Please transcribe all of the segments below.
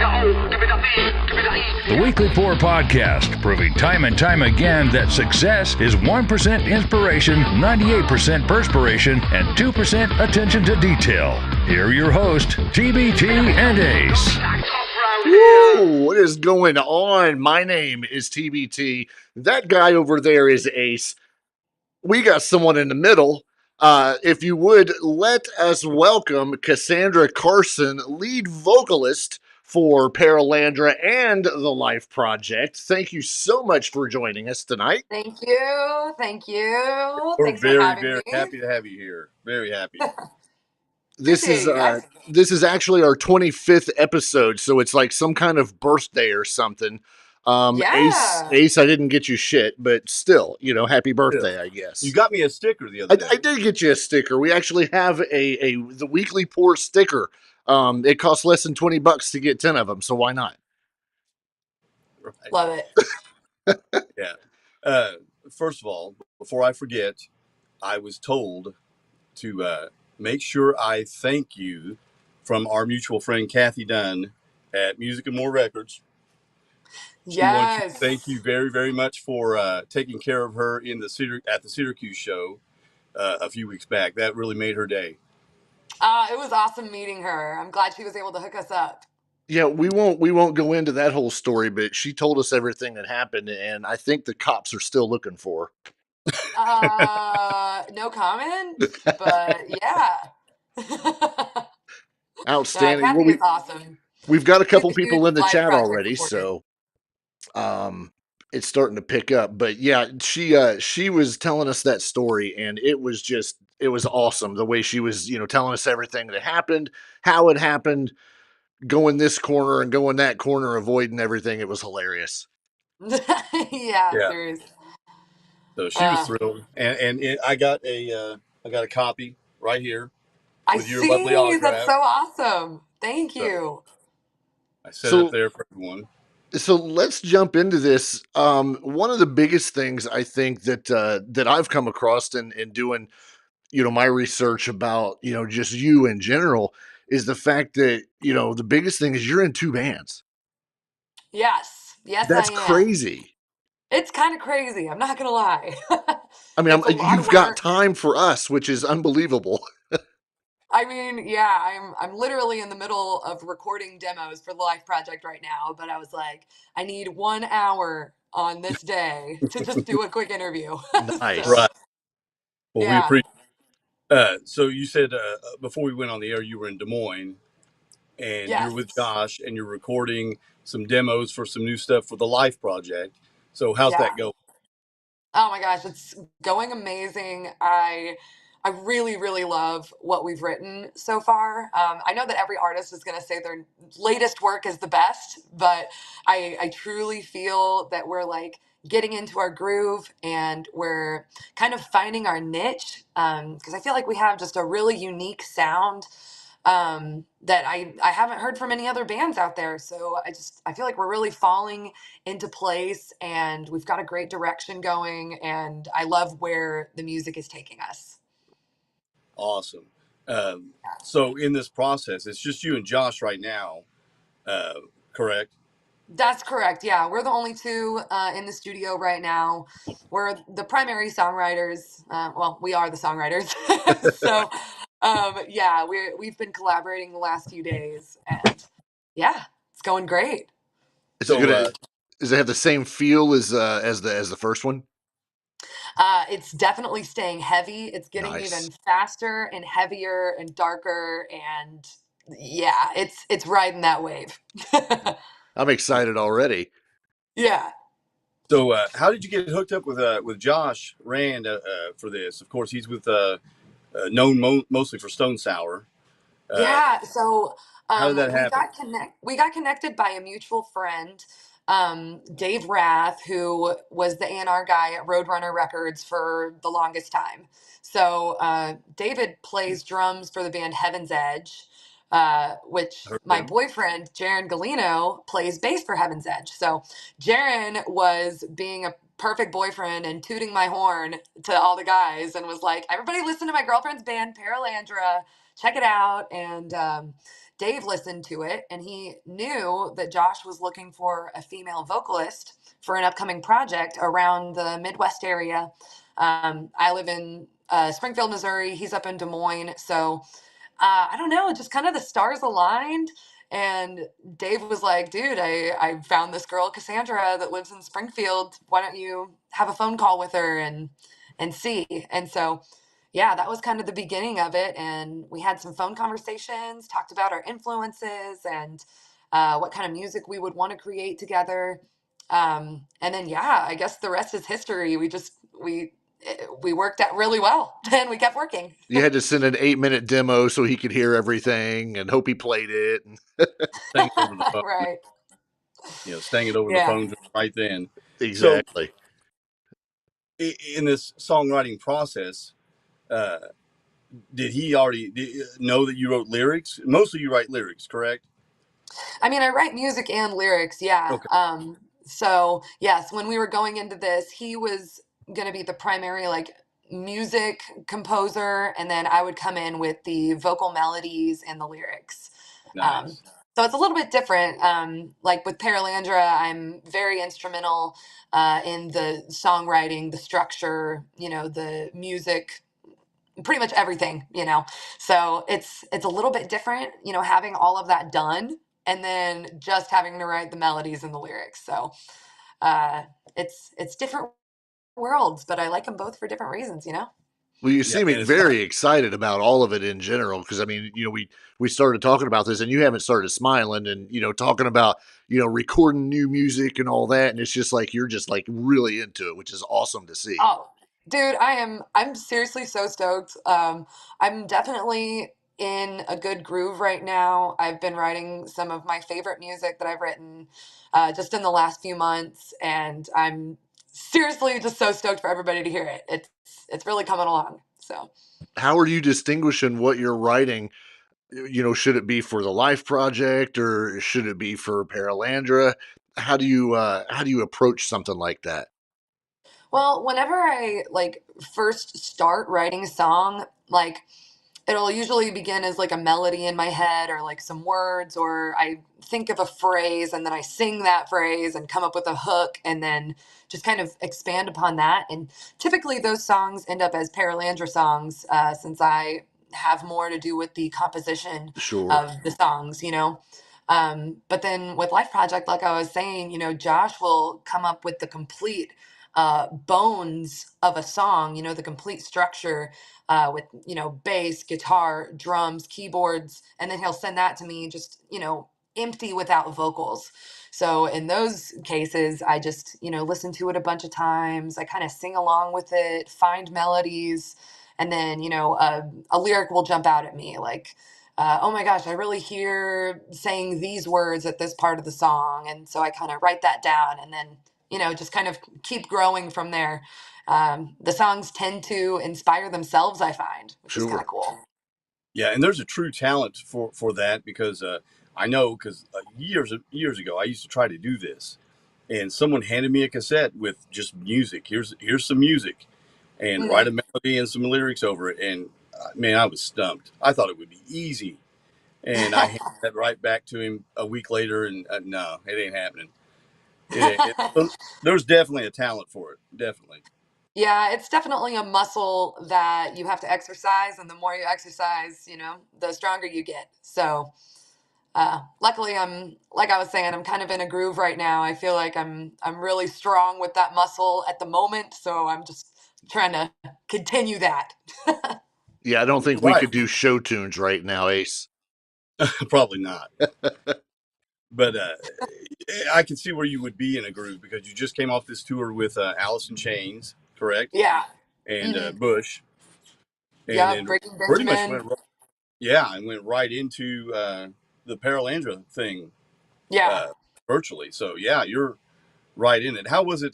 The Weekly Pour Podcast, proving time and time again that success is 1% inspiration, 98% perspiration, and 2% attention to detail. Here are your hosts, TBT and Ace. Woo! What is going on? My name is TBT. That guy over there is Ace. We got someone in the middle. If you would, let us welcome Casandra Carson, lead vocalist for Paralandra and The L.I.F.E project. Thank you so much for joining us tonight. Thank you. Thank you. We're Thanks very, for having very me. happy to have you here. Very happy. This is actually our 25th episode, so it's like some kind of birthday or something. Yeah. Ace, I didn't get you shit, but still, happy birthday, I guess. You got me a sticker the other day. I did get you a sticker. We actually have the Weekly Pour sticker. It costs less than $20 to get 10 of them, so why not? Right. Love it. Yeah. First of all, before I forget, I was told to make sure I thank you from our mutual friend Kathy Dunn at Music and More Records. She wants to thank you very, very much for taking care of her at the Syracuse show a few weeks back. That really made her day. It was awesome meeting her. I'm glad she was able to hook us up. Yeah, we won't go into that whole story, but she told us everything that happened, and I think the cops are still looking for her. No comment, but yeah. Outstanding. Kathy is awesome. We've got a couple people in the Live chat project already, supporter. so it's starting to pick up. But yeah, she was telling us that story, and it was awesome the way she was, telling us everything that happened, how it happened, going this corner and going that corner, avoiding everything. It was hilarious. Yeah, seriously. So she was thrilled, and I got a copy right here with your lovely autograph. That's so awesome. Thank you. I set it up there for everyone. So let's jump into this. One of the biggest things I think that I've come across in doing, my research about, just you in general is the fact that, the biggest thing is you're in two bands. Yes, that's I am. Crazy. It's kind of crazy. I'm not gonna lie. I mean, you've got time for us, which is unbelievable. I mean, yeah, I'm literally in the middle of recording demos for the L.I.F.E project right now, but I was like, I need 1 hour on this day to just do a quick interview. Nice. So, right. Well, yeah. we appreciate. So you said before we went on the air, you were in Des Moines, and you're with Josh, and you're recording some demos for some new stuff for the L.I.F.E project. So how's that going? Oh my gosh, it's going amazing. I really, really love what we've written so far. I know that every artist is going to say their latest work is the best, but I truly feel that we're like getting into our groove and we're kind of finding our niche, because I feel like we have just a really unique sound that I haven't heard from any other bands out there. So I feel like we're really falling into place and we've got a great direction going, and I love where the music is taking us. Awesome. So in this process, it's just you and Josh right now, correct? That's correct. Yeah, we're the only two in the studio right now. We're the primary songwriters. Well, we are the songwriters. So, yeah, we've been collaborating the last few days, and yeah, it's going great. Does it have the same feel as the first one? It's definitely staying heavy. It's getting even faster and heavier and darker, and yeah, it's riding that wave. I'm excited already. Yeah. So how did you get hooked up with Josh Rand for this? Of course, he's with known mostly for Stone Sour. Yeah. So how did that happen? We got connected by a mutual friend, Dave Rath, who was the A&R guy at Roadrunner Records for the longest time. So David plays drums for the band Heaven's Edge, which my boyfriend, Jaron Galino, plays bass for Heaven's Edge. So Jaron was being a perfect boyfriend and tooting my horn to all the guys and was like, everybody listen to my girlfriend's band, Paralandra, check it out. And Dave listened to it and he knew that Josh was looking for a female vocalist for an upcoming project around the Midwest area. I live in Springfield, Missouri. He's up in Des Moines. So I don't know, just kind of the stars aligned. And Dave was like, dude, I found this girl, Cassandra, that lives in Springfield. Why don't you have a phone call with her and see? And so, yeah, that was kind of the beginning of it. And we had some phone conversations, talked about our influences and what kind of music we would want to create together. And then, yeah, I guess the rest is history. We worked out really well and we kept working. You had to send an 8-minute demo so he could hear everything and hope he played it. Sang it over the phone. Right. Sang it over the Yeah. phone right then. So Exactly. in this songwriting process, did he already know that you wrote lyrics? Mostly you write lyrics, correct? I mean, I write music and lyrics. Yeah. Okay. So yes, when we were going into this, he was going to be the primary like music composer, and then I would come in with the vocal melodies and the lyrics. Nice. So it's a little bit different. Like with Paralandra, I'm very instrumental in the songwriting, the structure, the music, pretty much everything. So it's a little bit different, having all of that done and then just having to write the melodies and the lyrics. So it's different worlds, but I like them both for different reasons. Well, you Yeah, seem and it's not. very excited about all of it in general, because I mean, we started talking about this, and you haven't started smiling, and talking about recording new music and all that, and it's just like you're just like really into it, which is awesome to see. Oh, dude, I'm seriously so stoked. I'm definitely in a good groove right now. I've been writing some of my favorite music that I've written just in the last few months, and I'm seriously just so stoked for everybody to hear it. It's really coming along. So, How are you distinguishing what you're writing? Should it be for the Life project or should it be for Paralandra? How do you approach something like that? well, whenever I like first start writing a song, like it'll usually begin as like a melody in my head or like some words, or I think of a phrase and then I sing that phrase and come up with a hook and then just kind of expand upon that. And typically those songs end up as Paralandra songs, since I have more to do with the composition Sure. of the songs. But then with Life Project, like I was saying, Josh will come up with the complete bones of a song, the complete structure with bass, guitar, drums, keyboards, and then he'll send that to me just empty without vocals. So in those cases, I just listen to it a bunch of times. I kind of sing along with it, find melodies, and then a lyric will jump out at me like. Oh my gosh, I really hear saying these words at this part of the song. And so I kind of write that down and then, just kind of keep growing from there. The songs tend to inspire themselves, I find, which is kind of Sure. cool. Yeah, and there's a true talent for that because I know because years ago I used to try to do this, and someone handed me a cassette with just music. Here's some music, and write Hmm. a melody and some lyrics over it. And man, I was stumped. I thought it would be easy, and I handed that right back to him a week later, and no, it ain't happening. So there's definitely a talent for it. Definitely. Yeah, it's definitely a muscle that you have to exercise, and the more you exercise, the stronger you get. So, luckily, I'm like I was saying, I'm kind of in a groove right now. I feel like I'm really strong with that muscle at the moment, so I'm just trying to continue that. Yeah, I don't think we Right. could do show tunes right now, Ace. Probably not. But I can see where you would be in a groove because you just came off this tour with Alice in Chains, correct? Yeah. And Hmm. Bush, and Yeah. then Breaking pretty much Benjamin. and went right into the Paralandra thing Yeah. uh, virtually. So yeah, you're right in it. How was it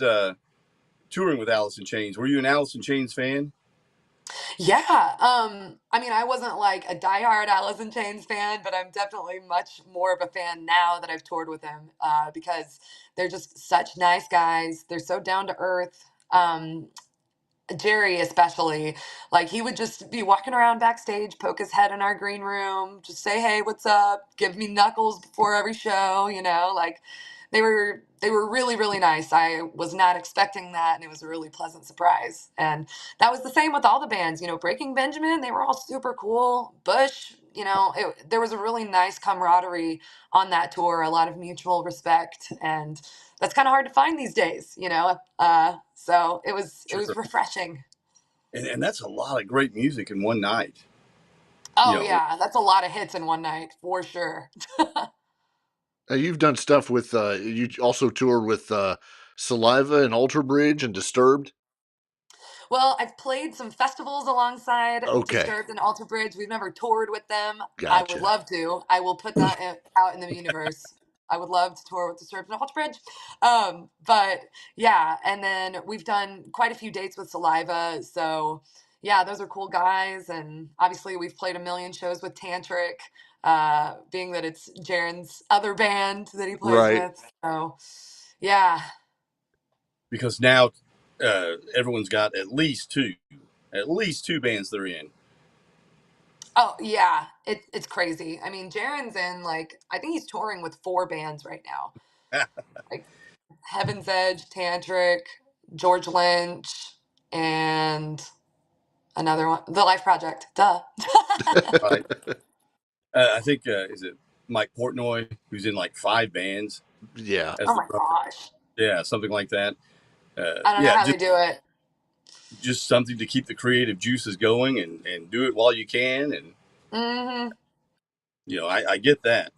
touring with Alice in Chains? Were you an Alice in Chains fan? Yeah. I mean, I wasn't like a diehard Alice in Chains fan, but I'm definitely much more of a fan now that I've toured with them, because they're just such nice guys. They're so down to earth. Jerry especially, like he would just be walking around backstage, poke his head in our green room, just say, "Hey, what's up?" Give me knuckles before every show, like they were really really nice. I was not expecting that, and it was a really pleasant surprise. And that was the same with all the bands, Breaking Benjamin, they were all super cool. Bush, there was a really nice camaraderie on that tour, a lot of mutual respect, and that's kind of hard to find these days. So it was Sure. refreshing. And that's a lot of great music in one night. You Oh know, yeah, that's a lot of hits in one night for sure. You've done stuff with, you also toured with Saliva and Alter Bridge and Disturbed. Well, I've played some festivals alongside Okay, Disturbed and Alter Bridge. We've never toured with them. I would gotcha. love to. I will put that out in the universe. I would love to tour with Disturbed and Alter Bridge. But yeah, and then we've done quite a few dates with Saliva. So yeah, those are cool guys. And obviously, we've played a million shows with Tantric, being that it's Jaren's other band that he plays Right. with. So yeah. because now everyone's got at least two bands they're in. Oh yeah, it's crazy. I mean, Jaren's in like I think he's touring with 4 bands right now. Like Heaven's Edge, Tantric, George Lynch, and another one, The Life Project. Duh. Right. I think is it Mike Portnoy who's in like 5 bands Yeah, as Oh the my drummer. gosh. Yeah, something like that. I don't know Yeah, how they do it. just something to keep the creative juices going and do it while you can. And Hmm. I get that.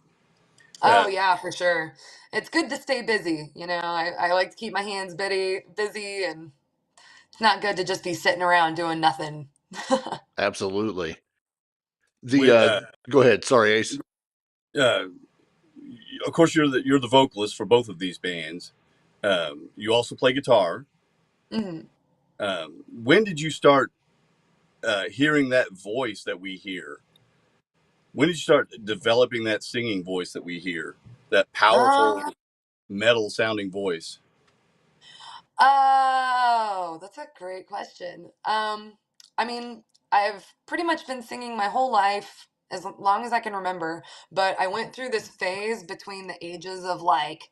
Oh Uh, yeah, for sure. It's good to stay busy. I like to keep my hands busy, and it's not good to just be sitting around doing nothing. absolutely. The when Go ahead. Sorry, Ace. uh, of course you're the vocalist for both of these bands. You also play guitar. Mhm. When did you start hearing that voice that we hear? When did you start developing that singing voice that we hear? That powerful Uh, metal sounding voice. Oh, that's a great question. I mean, I've pretty much been singing my whole life, as long as I can remember, but I went through this phase between the ages of like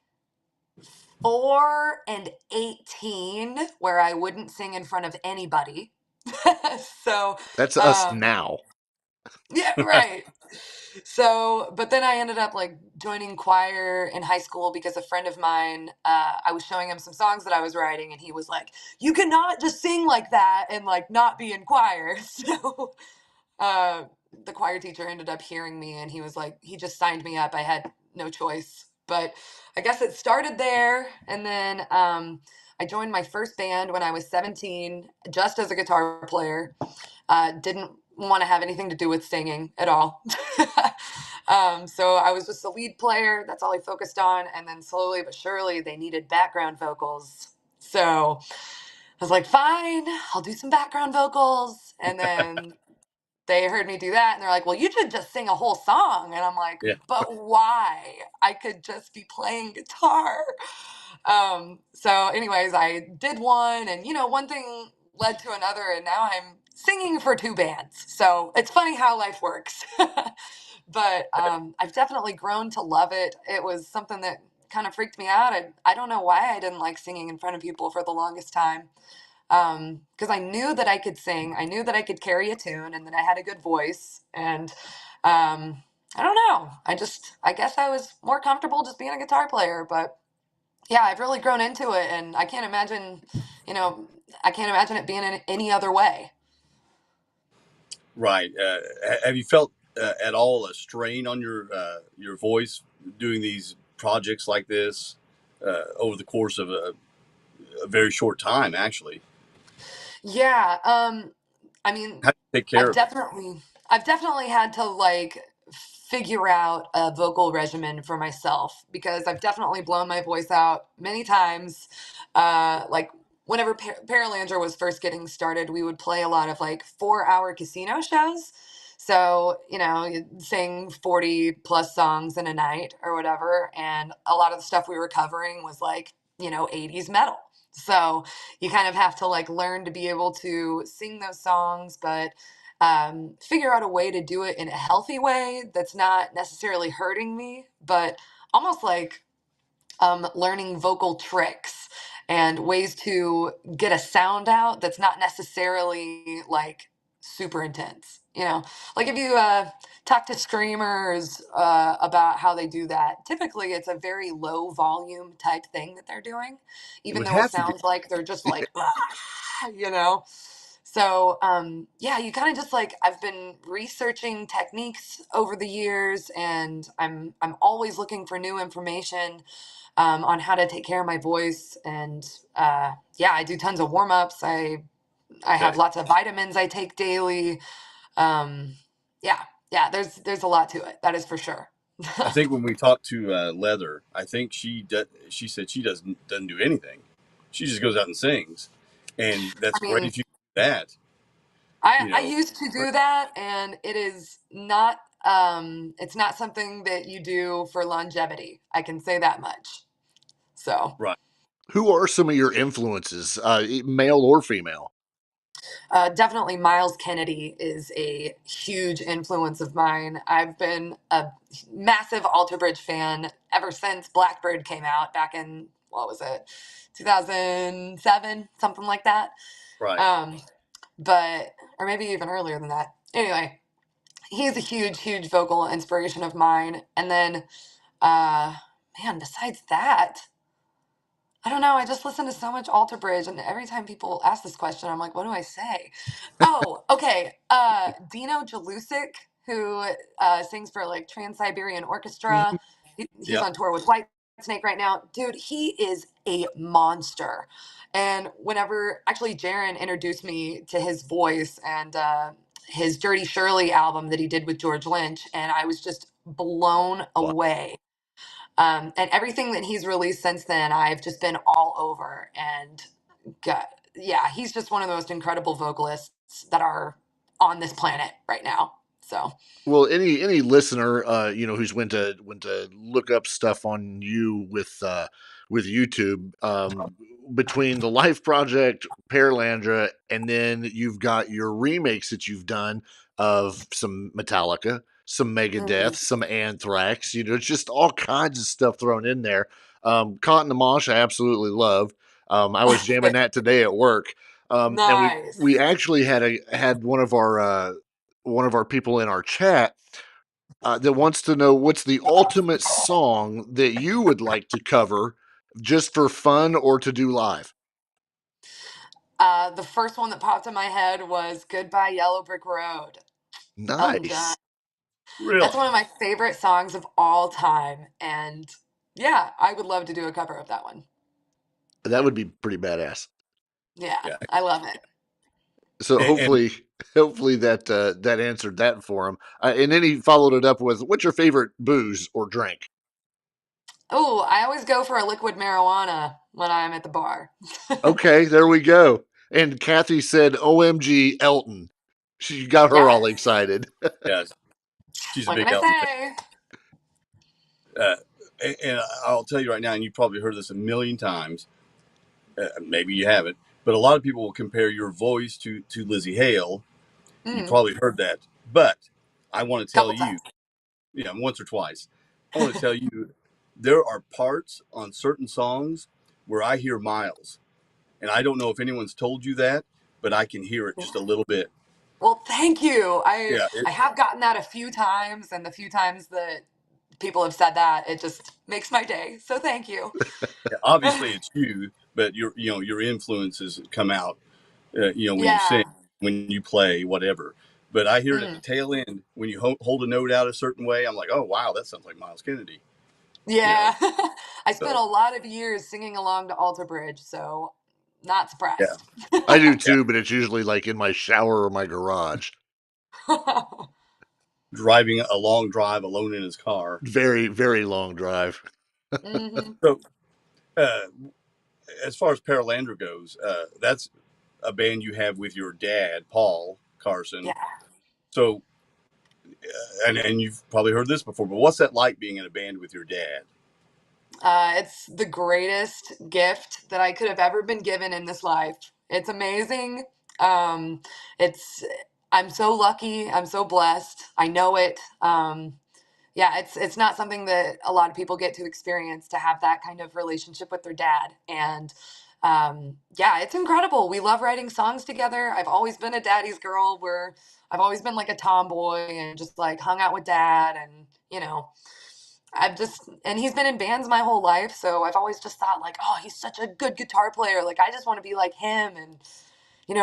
4 and 18 where I wouldn't sing in front of anybody. So, That's us um, now. yeah, right. So, but then I ended up like joining choir in high school because a friend of mine, I was showing him some songs that I was writing, and he was like, "You cannot just sing like that and like not be in choir." So, uh, the choir teacher ended up hearing me, and he was like, he just signed me up. I had no choice. But I guess it started there, and then I joined my first band when I was 17, just as a guitar player. Didn't want to have anything to do with singing at all. So I was just the lead player. That's all I focused on. And then slowly but surely, they needed background vocals. So I was like, fine, I'll do some background vocals. And then they heard me do that, and they're like, well, you should just sing a whole song. And I'm like, Yeah. but why? I could just be playing guitar. So anyways, I did one, and one thing led to another, and now I'm singing for 2 bands. So it's funny how life works. But I've definitely grown to love it. It was something that kind of freaked me out. I don't know why I didn't like singing in front of people for the longest time, because I knew that I could sing, I knew that I could carry a tune, and that I had a good voice. And I don't know. I guess I was more comfortable just being a guitar player. But yeah, I've really grown into it, and you know, I can't imagine it being in any other way. Right. Have you felt at all a strain on your voice doing these projects like this over the course of a very short time? Actually, Yeah. I mean, how do you take care I've of it? definitely I've definitely had to like figure out a vocal regimen for myself, because I've definitely blown my voice out many times. Like whenever Paralandra was first getting started, we would play a lot of like 4-hour casino shows. So, you'd sing 40 plus songs in a night or whatever. And a lot of the stuff we were covering was like 80s metal. So you kind of have to like learn to be able to sing those songs, but figure out a way to do it in a healthy way that's not necessarily hurting me, but almost like learning vocal tricks and ways to get a sound out that's not necessarily like super intense. Like if you talk to screamers about how they do that, typically it's a very low volume type thing that they're doing, It even would though it have to be. sounds like they're just like, you know. So yeah, you kind of just like I've been researching techniques over the years, and I'm always looking for new information on how to take care of my voice. And yeah, I do tons of warm ups. I have Okay. lots of vitamins I take daily. Um, yeah, yeah. There's a lot to it. That is for sure. I think when we talked to Leather, I think she said she doesn't do anything. She just goes out and sings, and I that's great mean, if you do that. I used to do that, and it is not. It's not something that you do for longevity. I can say that much. So. Right. Who are some of your influences, male or female? Definitely Miles Kennedy is a huge influence of mine. I've been a massive Alter Bridge fan ever since Blackbird came out back in, what was it, 2007, something like that. Right. Um, but, or maybe even earlier than that. Anyway, he's a huge, huge vocal inspiration of mine. And then, uh, man, besides that, I don't know. I just listen to so much Alter Bridge, and every time people ask this question, I'm like, what do I say? Oh, okay. Dino Jalusic, who sings for like Trans Siberian Orchestra. Mhm. He's Yep. on tour with White Snake right now. Dude, he is a monster. And whenever actually Jaron introduced me to his voice and his Dirty Shirley album that he did with George Lynch, and I was just blown Wow. away. And everything that he's released since then, I've just been all over. And yeah, he's just one of the most incredible vocalists that are on this planet right now. So, Well, any listener, who's went to look up stuff on you with YouTube, between the Life Project, Paralandra, and then you've got your remakes that you've done of some Metallica, some Megadeth, mhm. some Anthrax. It's just all kinds of stuff thrown in there. Caught in the Mosh, I absolutely love. I was jamming that today at work. And we Nice. we actually had one of our people in our chat that wants to know what's the ultimate song that you would like to cover just for fun or to do live. The first one that popped in my head was Goodbye Yellow Brick Road, Elton John. Nice. That's Really? one of my favorite songs of all time. And yeah, I would love to do a cover of that one. That would be pretty badass. Yeah, Yeah. I love it. So And hopefully that answered that for him. And then he followed it up with, "What's your favorite booze or drink?" Oh, I always go for a liquid marijuana when I'm at the bar. Okay, there we go. And Kathy said, "OMG, Elton." She got her all Yes. excited. yeah, she's a What can big I Elton fan. say? Uh, and I'll tell you right now, and you've probably heard this a million times. Maybe you haven't, but a lot of people will compare your voice to Lizzie Hale. You Mm, probably heard that, but I want to tell couple you, times. once or twice. I want to tell you, there are parts on certain songs where I hear Miles, and I don't know if anyone's told you that, but I can hear it just a little bit. Well, thank you. I Yeah, I have gotten that a few times, and the few times that people have said that, it just makes my day. So thank you. obviously it's you, but your influences come out. When you sing, Yeah. when you play, whatever. But I hear it at the Mm, tail end when you hold a note out a certain way. I'm like, oh wow, that sounds like Miles Kennedy. You know, yeah. I spent so a lot of years singing along to Alter Bridge, so not yeah, surprised. I do yeah. too, but it's usually like in my shower or my garage. Driving a long drive alone in his car. Very, very long drive. hmm So uh, as far as Paralandra goes, that's a band you have with your dad, Paul Carson. Yeah. So and you've probably heard this before, but what's that like being in a band with your dad? It's the greatest gift that I could have ever been given in this life. It's amazing. Um, it's I'm so lucky. I'm so blessed. I know it. Yeah, it's not something that a lot of people get to experience, to have that kind of relationship with their dad. And yeah, it's incredible. We love writing songs together. I've always been a daddy's girl, where I've always been like a tomboy and just like hung out with dad. And and he's been in bands my whole life, so I've always just thought like, oh, he's such a good guitar player. Like, I just want to be like him. And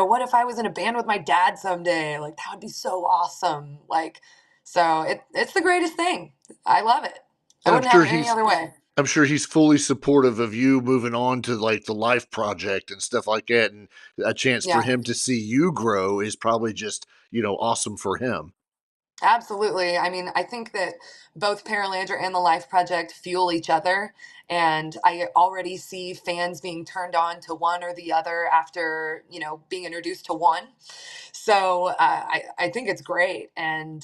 what if I was in a band with my dad someday? Like, that would be so awesome. Like, so it's the greatest thing. I love it. I And wouldn't have it any other way. I'm sure he's fully supportive of you moving on to like the Life project and stuff like that. And a chance for Yeah. him to see you grow is probably just, awesome for him. Absolutely. I mean, I think that both Paralandra and the Life Project fuel each other. And I already see fans being turned on to one or the other after, being introduced to one. So I think it's great. And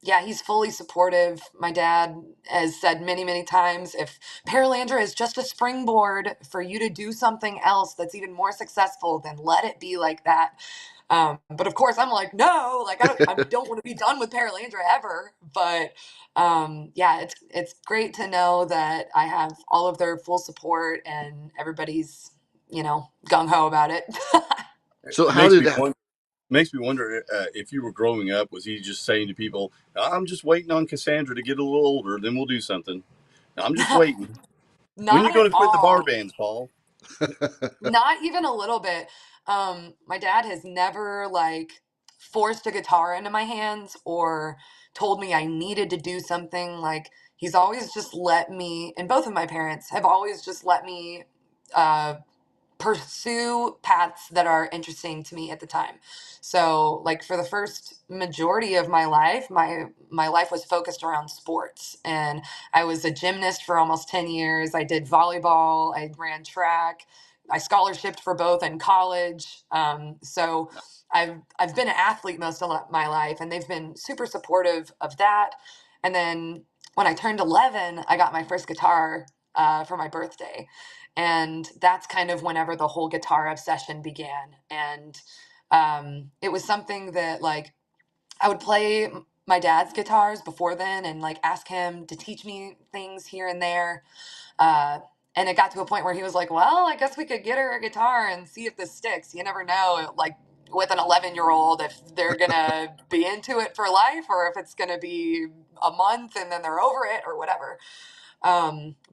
yeah, he's fully supportive. My dad has said many, many times, if Paralandra is just a springboard for you to do something else that's even more successful, then let it be like that. But of course, I'm like, no, like I don't want to be done with Paralandra ever. But yeah, it's great to know that I have all of their full support and everybody's gung ho about it. So It how did that? makes me wonder if you were growing up, was he just saying to people, "I'm just waiting on Cassandra to get a little older, then we'll do something. I'm just waiting. When are you Not going at to quit the bar all. bands, Paul?" Not even a little bit. My dad has never like forced a guitar into my hands or told me I needed to do something. Like, he's always just let me, and both of my parents have always just let me uh, pursue paths that are interesting to me at the time. So, like, for the first majority of my life, my life was focused around sports, and I was a gymnast for almost 10 years. I did volleyball, I ran track, I scholarshiped for both in college. So I've been an athlete most of my life, and they've been super supportive of that. And then when I turned 11, I got my first guitar for my birthday, and that's kind of whenever the whole guitar obsession began. And it was something that, like, I would play my dad's guitars before then and like ask him to teach me things here and there. uh, and it got to a point where he was like, well, I guess we could get her a guitar and see if this sticks. You never know, like, with an 11-year-old, if they're gonna be into it for life or if it's gonna be a month and then they're over it or whatever.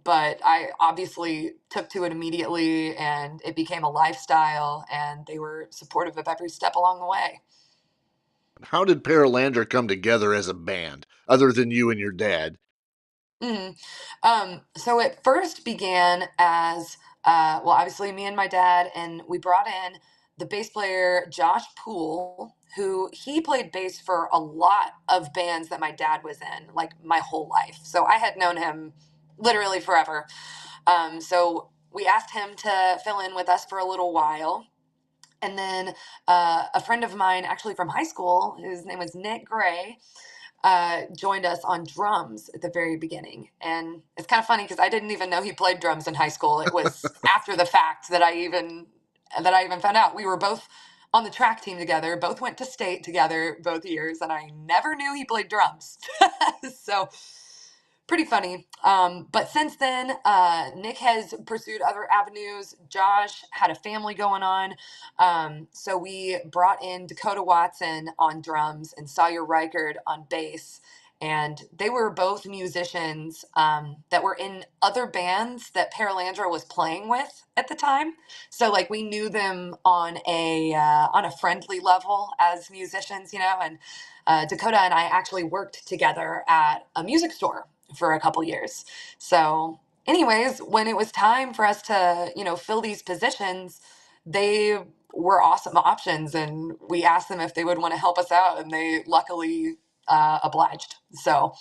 But I obviously took to it immediately, and it became a lifestyle, and they were supportive of every step along the way. How did Paralandra come together as a band, other than you and your dad? Mhm. So it first began as, well, obviously me and my dad, and we brought in the bass player Josh Poole, who he played bass for a lot of bands that my dad was in, like, my whole life. So I had known him literally forever. So we asked him to fill in with us for a little while. And then a friend of mine, actually from high school, his name was Nick Gray, joined us on drums at the very beginning. And it's kind of funny because I didn't even know he played drums in high school. It was after the fact that I even found out. We were both on the track team together, both went to state together both years, and I never knew he played drums. So pretty funny. But since then, Nick has pursued other avenues. Josh had a family going on. So we brought in Dakota Watson on drums and Sawyer Reichard on bass. And they were both musicians that were in other bands that Paralandra was playing with at the time. So, like, we knew them on a friendly level as musicians, and Dakota and I actually worked together at a music store for a couple years. So, anyways, when it was time for us to, fill these positions, they were awesome options, and we asked them if they would want to help us out, and they luckily obliged. So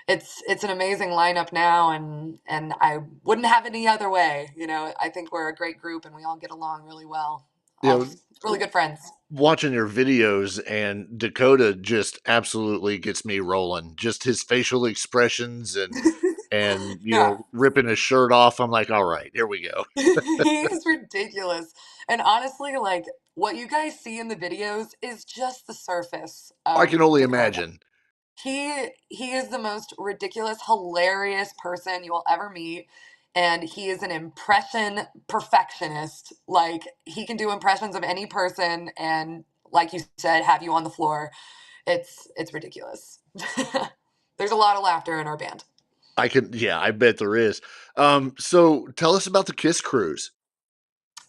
it's an amazing lineup now, and I wouldn't have it any other way. I think we're a great group, and we all get along really well. You All know, just really good friends. watching your videos, and Dakota just absolutely gets me rolling. Just his facial expressions and and Yeah. ripping his shirt off. I'm like, all right, here we go. He's ridiculous. And honestly, like what you guys see in the videos is just the surface I of can only Dakota. imagine. He is the most ridiculous, hilarious person you will ever meet. And he is an impression perfectionist. Like he can do impressions of any person and like you said, have you on the floor. It's ridiculous. There's a lot of laughter in our band. Yeah, I bet there is. So tell us about the Kiss Cruise.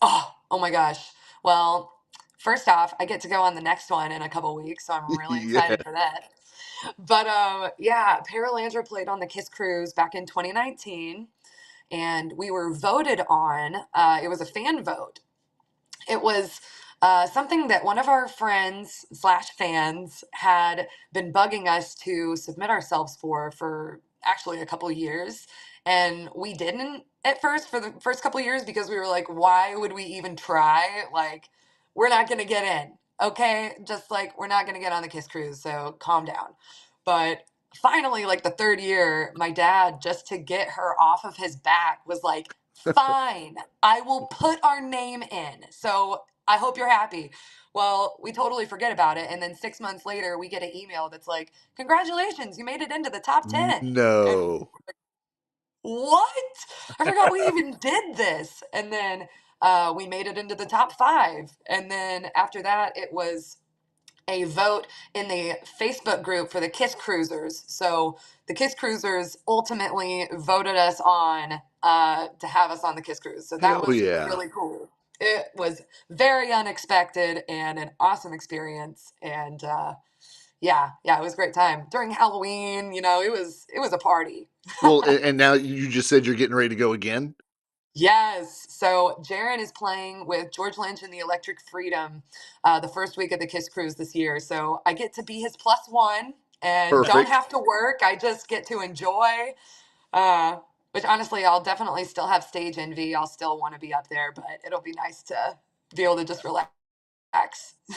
Oh my gosh. Well, first off, I get to go on the next one in a couple weeks, so I'm really Yeah, excited for that. But yeah, Paralandra played on the Kiss Cruise back in 2019, and we were voted on. It was a fan vote. It was something that one of our friends slash fans had been bugging us to submit ourselves for actually a couple years, and we didn't at first for the first couple years because we were like, why would we even try? Like, we're not gonna get in, okay? Just like we're not gonna get on the Kiss Cruise, so calm down. But finally, like the third year, my dad, just to get her off of his back, was like, fine, I will put our name in. So I hope you're happy. Well, we totally forget about it. And then 6 months later, we get an email that's like, congratulations, you made it into the top 10. And no. what? I forgot we even did this. And then we made it into the top 5. And then after that, it was a vote in the Facebook group for the Kiss Cruisers. So the Kiss Cruisers ultimately voted us on to have us on the Kiss Cruise. So that Hell was yeah. really cool. It was very unexpected and an awesome experience. And yeah, it was a great time during Halloween. It was a party. Well, and now you just said you're getting ready to go again. Yes. So Jaron is playing with George Lynch and the Electric Freedom the first week of the Kiss Cruise this year. So I get to be his +1 and don't Perfect. have to work. I just get to enjoy, which honestly, I'll definitely still have stage envy. I'll still want to be up there, but it'll be nice to be able to just relax.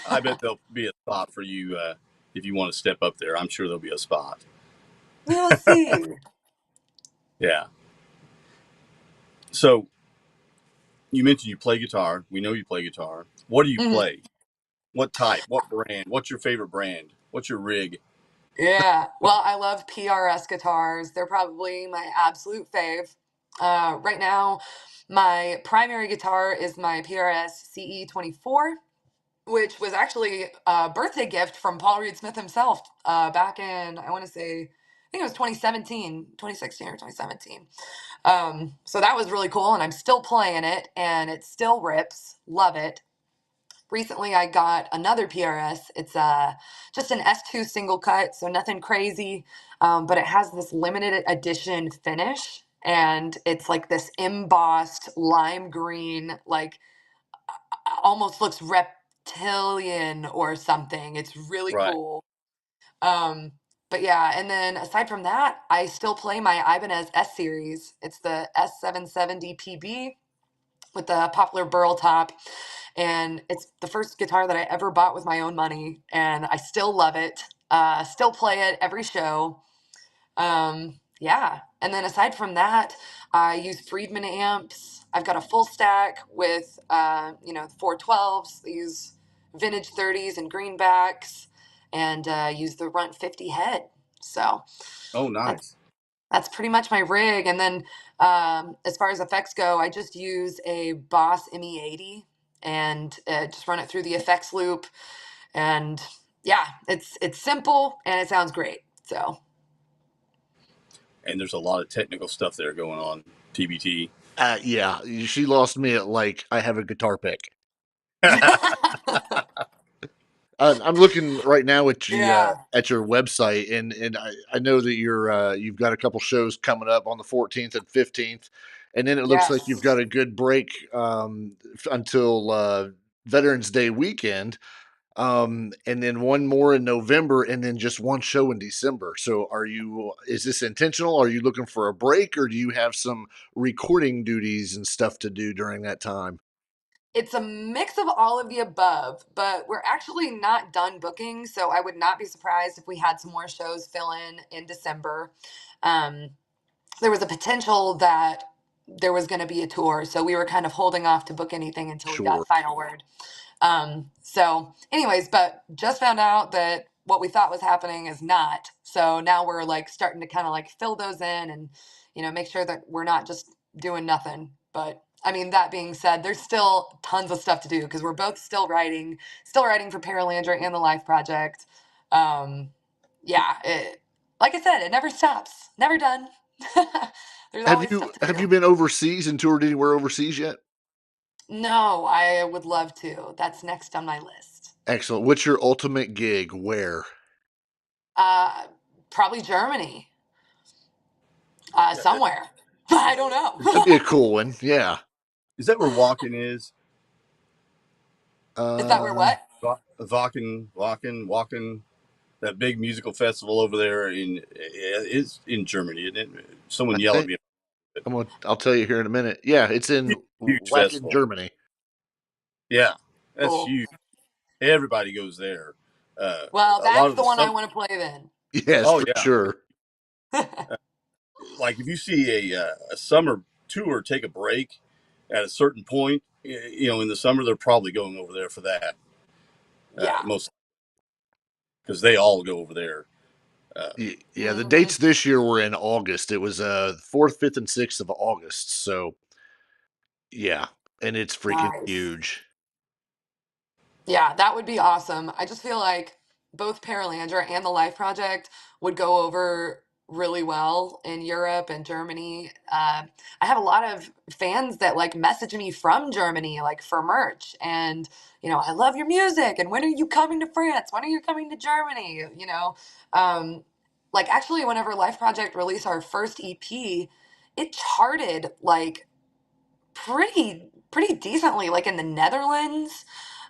I bet there'll be a spot for you if you want to step up there. I'm sure there'll be a spot. We'll see. Yeah. So you mentioned you play guitar. We know you play guitar. What do you Mhm. play? What type? What brand? What's your favorite brand? What's your rig? Yeah. Well, I love PRS guitars. They're probably my absolute fave. Right now, my primary guitar is my PRS CE24, which was actually a birthday gift from Paul Reed Smith himself back in, I want to say, I think it was 2017, 2016 or 2017. So that was really cool, and I'm still playing it, and it still rips. Love it. Recently, I got another PRS. It's just an S2 single cut, so nothing crazy, but it has this limited edition finish, and it's like this embossed lime green, like almost looks reptilian or something. It's really Right. cool. Um, but yeah, and then aside from that, I still play my Ibanez S series. It's the S770 PB with the poplar burl top. And it's the first guitar that I ever bought with my own money. And I still love it. Still play it every show. Yeah. And then aside from that, I use Friedman amps. I've got a full stack with, 412s. I use vintage 30s and greenbacks and use the Runt 50 head. So Oh, that's nice. that's pretty much my rig. And then as far as effects go, I just use a Boss ME80 and just run it through the effects loop. And yeah, it's simple and it sounds great. So And there's a lot of technical stuff there going on. TBT. Yeah, she lost me at like I have a guitar pick. I'm looking right now yeah, at your website, and I know that you've got a couple shows coming up on the 14th and 15th, and then it looks like you've got yes. a good break until Veterans Day weekend, and then one more in November, and then just one show in December. So, is this intentional? Are you looking for a break, or do you have some recording duties and stuff to do during that time? It's a mix of all of the above, but we're actually not done booking, so I would not be surprised if we had some more shows fill in December. Um, there was a potential that there was going to be a tour. So we were kind of holding off to book anything until we Sure. got final word. So anyways, but just found out that what we thought was happening is not. So now we're like starting to kind of like fill those in and, make sure that we're not just doing nothing. But I mean, that being said, there's still tons of stuff to do because we're both still writing for Paralandra and the L.I.F.E project. Yeah, like I said, it never stops, never done. There's Have always you stuff to have do. you been overseas and toured anywhere overseas yet? No, I would love to. That's next on my list. Excellent. What's your ultimate gig? Where? Uh, Probably Germany, Uh, somewhere. I don't know. That'd be a cool one. Yeah. Is that where Walking is? Is that where Uh, what? Walking. That big musical festival over there is in Germany, isn't it? I Someone yell at think me. I'll tell you here in a minute. Yeah, it's in Huge Wacken, festival. Germany. Yeah, that's Cool. huge. Everybody goes there. Well, A lot that's of the the one I summer. want to play then. Yes, Oh for yeah, sure. like if you see a summer tour take a break at a certain point, in the summer they're probably going over there for that. Yeah. Most because they all go over there. Uh, Yeah, the Hmm. dates this year were in August. It was 4th, 5th, and 6th of August. So yeah, and it's freaking Nice. huge. Yeah, that would be awesome. I just feel like both Paralandra and the Life Project would go over really well in Europe and Germany. I have a lot of fans that like message me from Germany, like for merch, and I love your music. And when are you coming to France? When are you coming to Germany? Um, like actually, whenever Life Project released our first EP, it charted like pretty decently, like in the Netherlands,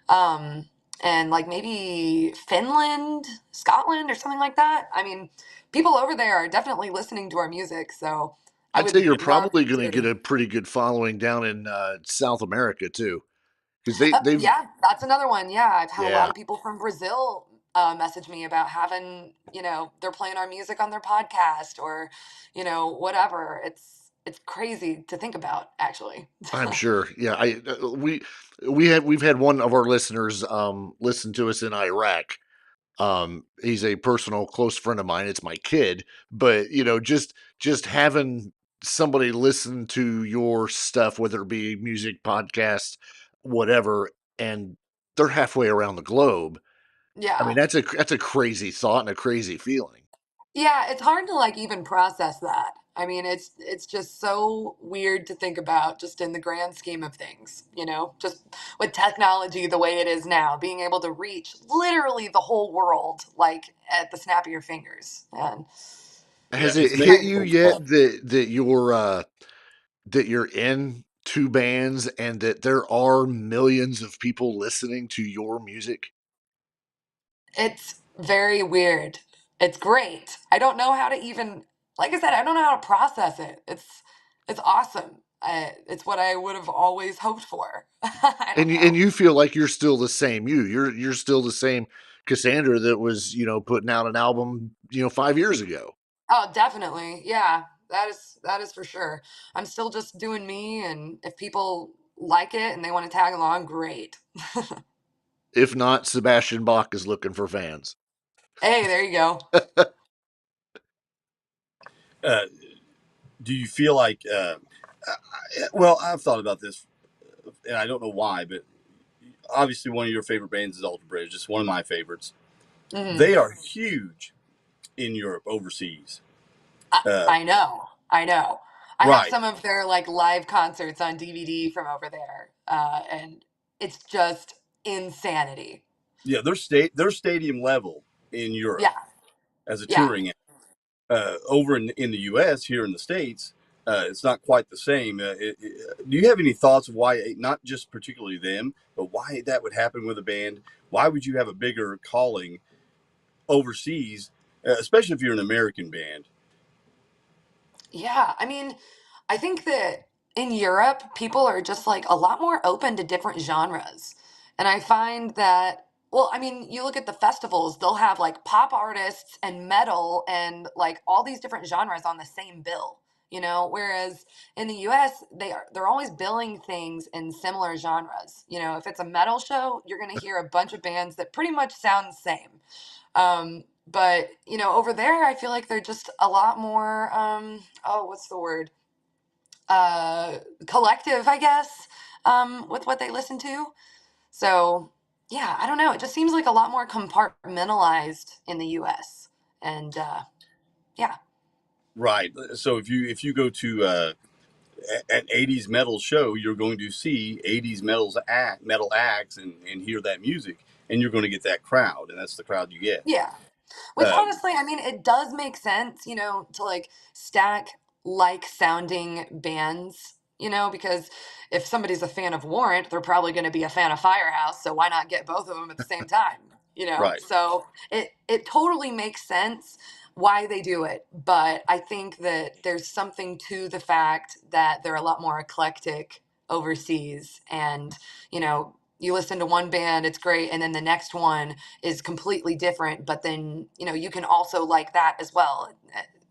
um, and like maybe Finland, Scotland, or something like that. I mean, people over there are definitely listening to our music, so I I'd say would you're love probably going to get to. a pretty good following down in South America too, because they've Yeah, that's another one. Yeah, I've had a lot yeah. of people from Brazil message me about having, they're playing our music on their podcast or, whatever. It's crazy to think about, actually. I'm sure. Yeah, we've had one of our listeners listen to us in Iraq. He's a personal close friend of mine. It's my kid, but just having somebody listen to your stuff, whether it be music, podcast, whatever, and they're halfway around the globe. I mean, Yeah. that's a crazy thought and a crazy feeling. Yeah, it's hard to like even process that. I mean, it's just so weird to think about just in the grand scheme of things, just with technology the way it is now, being able to reach literally the whole world like at the snap of your fingers. And yeah, Has it's it amazing. hit you yet that you're in two bands and that there are millions of people listening to your music? it's very weird. It's great. I don't know how to even, like I said, I don't know how to process it. It's awesome. It's what I would have always hoped for. I And don't you, and know. you feel like you're still the same you're still the same Cassandra that was putting out an album 5 years ago. Oh, definitely. Yeah, that is for sure. I'm still just doing me, and if people like it and they want to tag along, great. If not, Sebastian Bach is looking for fans. Hey, there you go. Uh, do you feel like? Well, I've thought about this, and I don't know why, but obviously one of your favorite bands is Alter Bridge. It's one of my favorites. Hmm. They are huge in Europe, overseas. I, Uh, I know, I know. I have right. some of their like live concerts on DVD from over there, and it's just insanity. Yeah, they're stadium level in Europe Yeah, as a yeah. touring act. Over in the U.S. here in the States, it's not quite the same. Do you have any thoughts of why, not just particularly them, but why that would happen with a band? Why would you have a bigger calling overseas, especially if you're an American band? Yeah, I mean, I think that in Europe, people are just like a lot more open to different genres. And I find that, well, I mean, you look at the festivals, they'll have like pop artists and metal and like all these different genres on the same bill. you know, whereas in the US they're always billing things in similar genres. You know, if it's a metal show, you're going to hear a bunch of bands that pretty much sound the same. But you know, over there I feel like they're just a lot more oh, what's the word? Collective, I guess, with what they listen to. So yeah, I don't know. It just seems like a lot more compartmentalized in the US. And yeah. Right. So if you go to an '80s metal show, you're going to see '80s metal acts and hear that music, and you're going to get that crowd, and that's the crowd you get. Yeah. Which Um, honestly, I mean, it does make sense, you know, to like stack like sounding bands, you know, because if somebody's a fan of Warrant, they're probably going to be a fan of Firehouse, so why not get both of them at the same time, you know? right. So it totally makes sense why they do it, but I think that there's something to the fact that they're a lot more eclectic overseas, and you know, you listen to one band, it's great, and then the next one is completely different, but then you know you can also like that as well.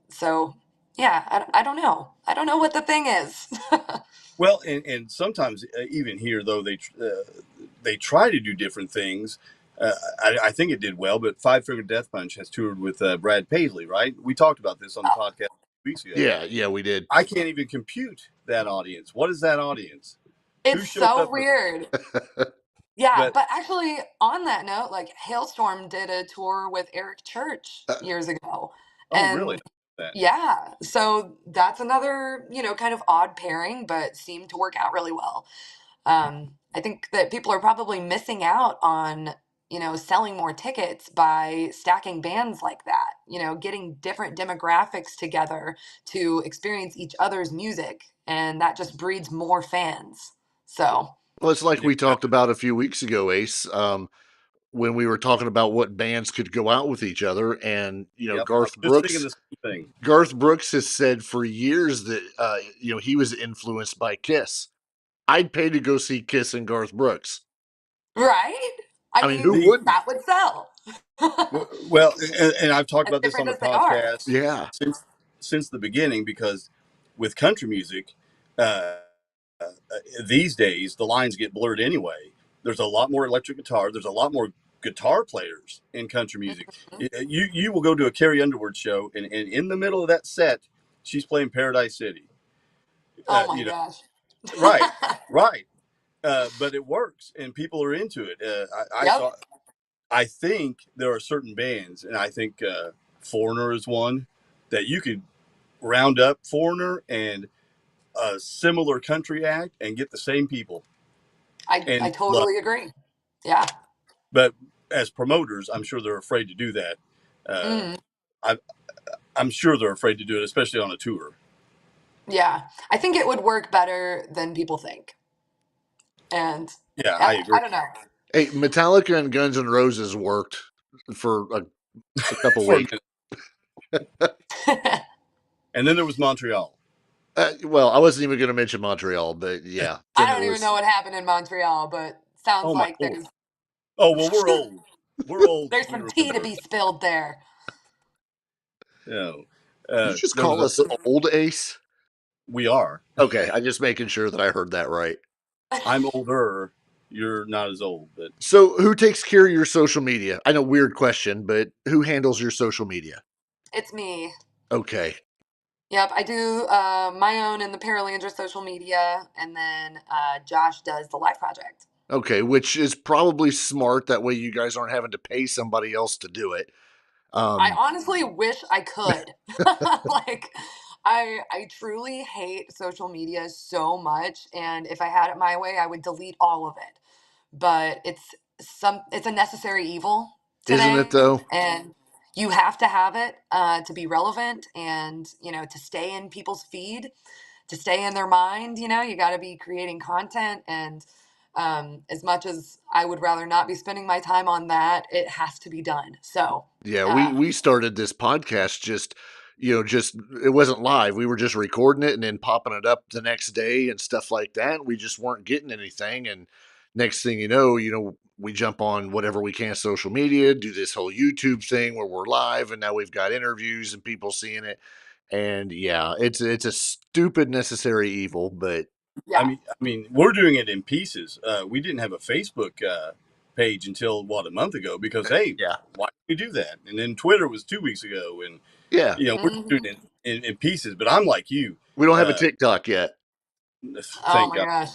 So yeah, I don't know, I don't know what the thing is. Well, and sometimes even here though they try to do different things. I think it did well, but Five Finger Death Punch has toured with Brad Paisley, right? We talked about this on the Oh, podcast 2 weeks ago. Yeah, we did. I can't even compute that audience. What is that audience? Who it's shows so up for weird. Yeah, but but actually on that note, like Hailstorm did a tour with Eric Church Uh, years ago, oh really? and That yeah, so that's another, you know, kind of odd pairing, but seemed to work out really well. I think that people are probably missing out on, you know, selling more tickets by stacking bands like that, you know, getting different demographics together to experience each other's music. And that just breeds more fans. So, Well, it's like yeah, we talked about a few weeks ago, Ace, when we were talking about what bands could go out with each other, and yep. I was just thinking the same thing. Garth Brooks has said for years that he was influenced by Kiss. I'd pay to go see Kiss and Garth Brooks. right? I I mean, who mean, The wouldn't? that would sell. well, and I've talked As about this on different the as they are. podcast Yeah. since the beginning because with country music, uh, these days the lines get blurred anyway. There's a lot more electric guitar. There's a lot more guitar players in country music. Mhm. You will go to a Carrie Underwood show, and in the middle of that set, she's playing Paradise City. Oh my You know, gosh. right, right. But it works, and people are into it. I Yep. saw. I think there are certain bands, and I think Foreigner is one that you could round up Foreigner and a similar country act and get the same people I and love totally agree. Yeah. but as promoters, I'm sure they're afraid to do that. Uh, Mm, I, I'm sure they're afraid to do it, especially on a tour. yeah. I think it would work better than people think. And Yeah, I I agree. don't know. Hey, Metallica and Guns N' Roses worked for a couple For a weeks. minute. And then there was Montreal. Well, I wasn't even going to mention Montreal, but yeah, I then there don't even know was. what happened in Montreal, but sounds Oh my like lord. Oh well, we're old. We're old. there's We some tea to remember. be spilled there. You know, Did you just there was call a. us old, Ace? We are. Okay, I'm just making sure that I heard that right. I'm older. You're not as old, but So, who takes care of your social media? I know, weird question, but who handles your social media? It's me. Okay. Yep, I do my own and the Paralandra social media, and then Josh does the Life Project. Okay, which is probably smart. That way, you guys aren't having to pay somebody else to do it. I Um, honestly wish I could. Like I truly hate social media so much, and if I had it my way, I would delete all of it. But it's a necessary evil isn't it today, though? and you have to have it to be relevant and, you know, to stay in people's feed, to stay in their mind. You know, you got to be creating content, and as much as I would rather not be spending my time on that, it has to be done. So Yeah, uh, we started this podcast just it wasn't live. We were just recording it and then popping it up the next day and stuff like that. We just weren't getting anything. And next thing we jump on whatever we can social media, do this whole YouTube thing where we're live, and now we've got interviews and people seeing it. And yeah, it's a stupid necessary evil, but Yeah. I mean, we're doing it in pieces. We didn't have a Facebook page until a month ago because hey, yeah, why did we do that? And then Twitter was 2 weeks ago, and yeah. we're just doing it in pieces. But I'm like you. We don't have a TikTok yet. Oh Thank my God. gosh.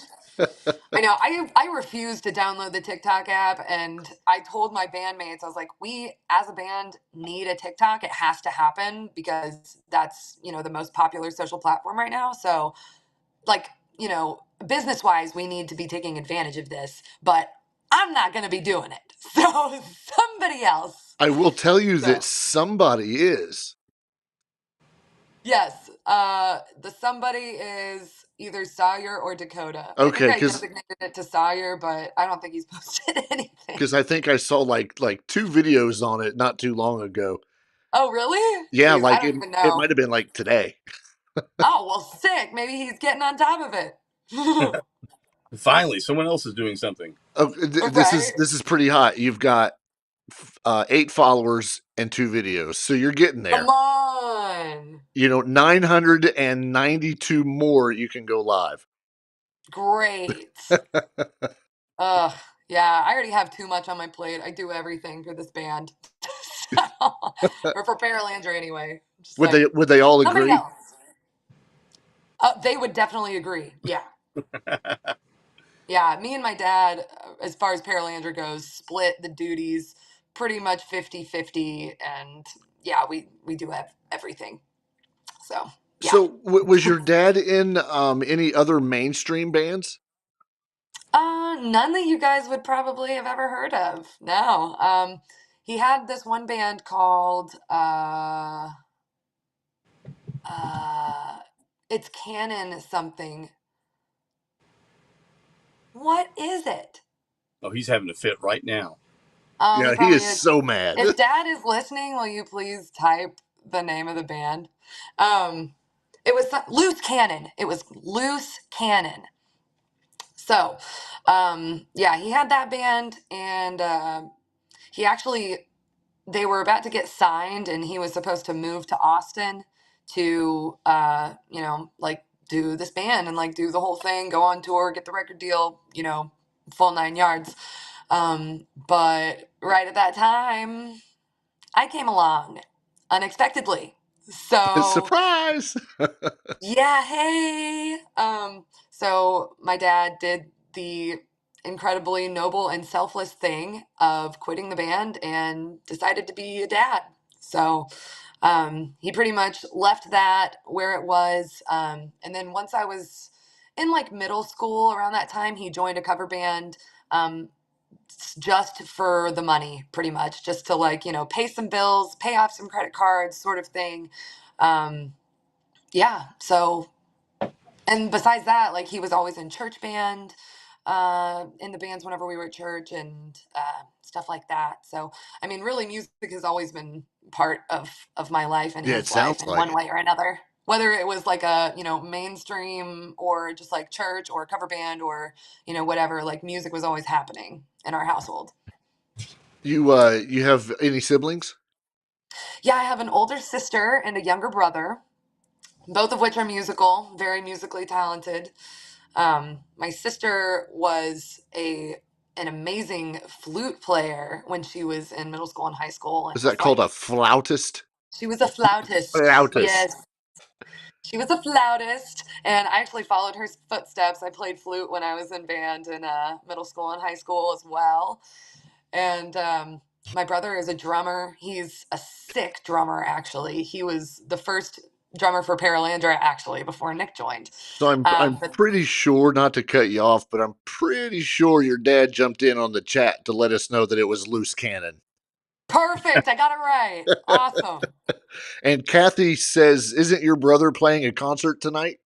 I know. I refused to download the TikTok app, and I told my bandmates, I was like, we as a band need a TikTok. It has to happen because that's, the most popular social platform right now. So, like, business wise, we need to be taking advantage of this, but I'm not going to be doing it. So, somebody else. I will tell you So, that somebody is. yes. The somebody is either Sawyer or Dakota. I think Okay, I designated it to Sawyer, but I don't think he's posted anything. because I think I saw like 2 videos on it not too long ago. Oh, really? Yeah, Jeez, I like don't even it know. might have been like today. Oh, well, sick. Maybe he's getting on top of it. Finally, someone else is doing something. Oh, this Right? is pretty hot. You've got 8 followers and 2 videos, so you're getting there. Come on. 992 more. You can go live. Great. Ugh. Yeah, I already have too much on my plate. I do everything for this band. Or for Paralandra anyway. Just Would like, they all somebody agree? else. They would definitely agree. Yeah. Yeah, me and my dad, as far as Paralandra goes, split the duties pretty much 50-50. And yeah, we do have everything. So, yeah. So, was your dad in any other mainstream bands? None that you guys would probably have ever heard of. No. He had this one band called it's Canon something. What is it? Oh, he's having a fit right now. Yeah, he Probably is so mad. If Dad is listening, will you please type the name of the band? It was Loose Cannon. It was Loose Cannon. So, yeah, he had that band, and he actually, they were about to get signed, and he was supposed to move to Austin to, like do this band and like do the whole thing, go on tour, get the record deal, full 9 yards. But right at that time, I came along unexpectedly. So Surprise! yeah, hey. So my dad did the incredibly noble and selfless thing of quitting the band and decided to be a dad. So he pretty much left that where it was. And then once I was in like middle school around that time, he joined a cover band. Just for the money, pretty much, just to like, pay some bills, pay off some credit cards, sort of thing. Yeah. So, and besides that, like he was always in church band, in the bands whenever we were at church and stuff like that. So, I mean, really, music has always been part of my life and Yeah, it his life sounds in like one it. way or another. Whether it was like a mainstream or just like church or cover band or whatever, like music was always happening in our household. You have any siblings? Yeah, I have an older sister and a younger brother, both of which are musical, very musically talented. My sister was an amazing flute player when she was in middle school and high school, and Is that was called like, a flautist? she was a flautist. Flautist. Yes, she was a flautist, and I actually followed her footsteps. I played flute when I was in band in middle school and high school as well. And my brother is a drummer. He's a sick drummer, actually. He was the first drummer for Paralandra, actually, before Nick joined. So I'm But pretty sure, not to cut you off, but I'm pretty sure your dad jumped in on the chat to let us know that it was Loose Cannon. perfect. I got it right. Awesome. And Kathy says, "Isn't your brother playing a concert tonight?"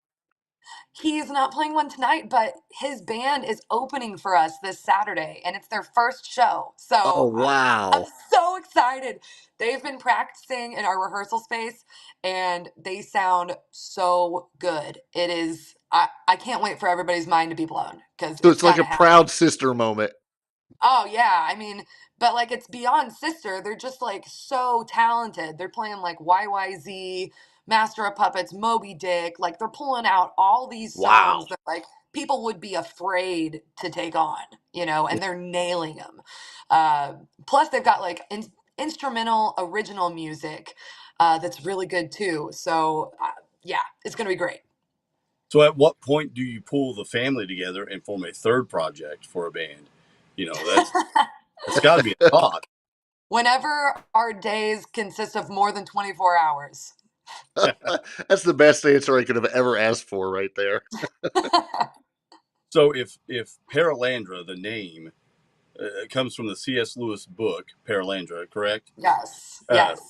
He's not playing one tonight, but his band is opening for us this Saturday, and it's their first show. Oh, So I'm wow. so excited. They've been practicing in our rehearsal space, and they sound so good. It is, I can't wait for everybody's mind to be blown because So it's it's like got a to happen. proud sister moment. Oh, yeah. I mean, but like it's beyond sister. They're just like so talented. They're playing like YYZ, Master of Puppets, Moby Dick. Like they're pulling out all these Wow. songs that like people would be afraid to take on, and they're nailing them. Plus, they've got like instrumental original music that's really good too. So yeah, it's gonna be great. So at what point do you pull the family together and form a third project for a band? That's got to be a thought. Whenever our days consist of more than 24 hours. That's the best answer I could have ever asked for right there. So if Paralandra, the name, comes from the C.S. Lewis book Paralandra, correct? Yes. Uh, Yes.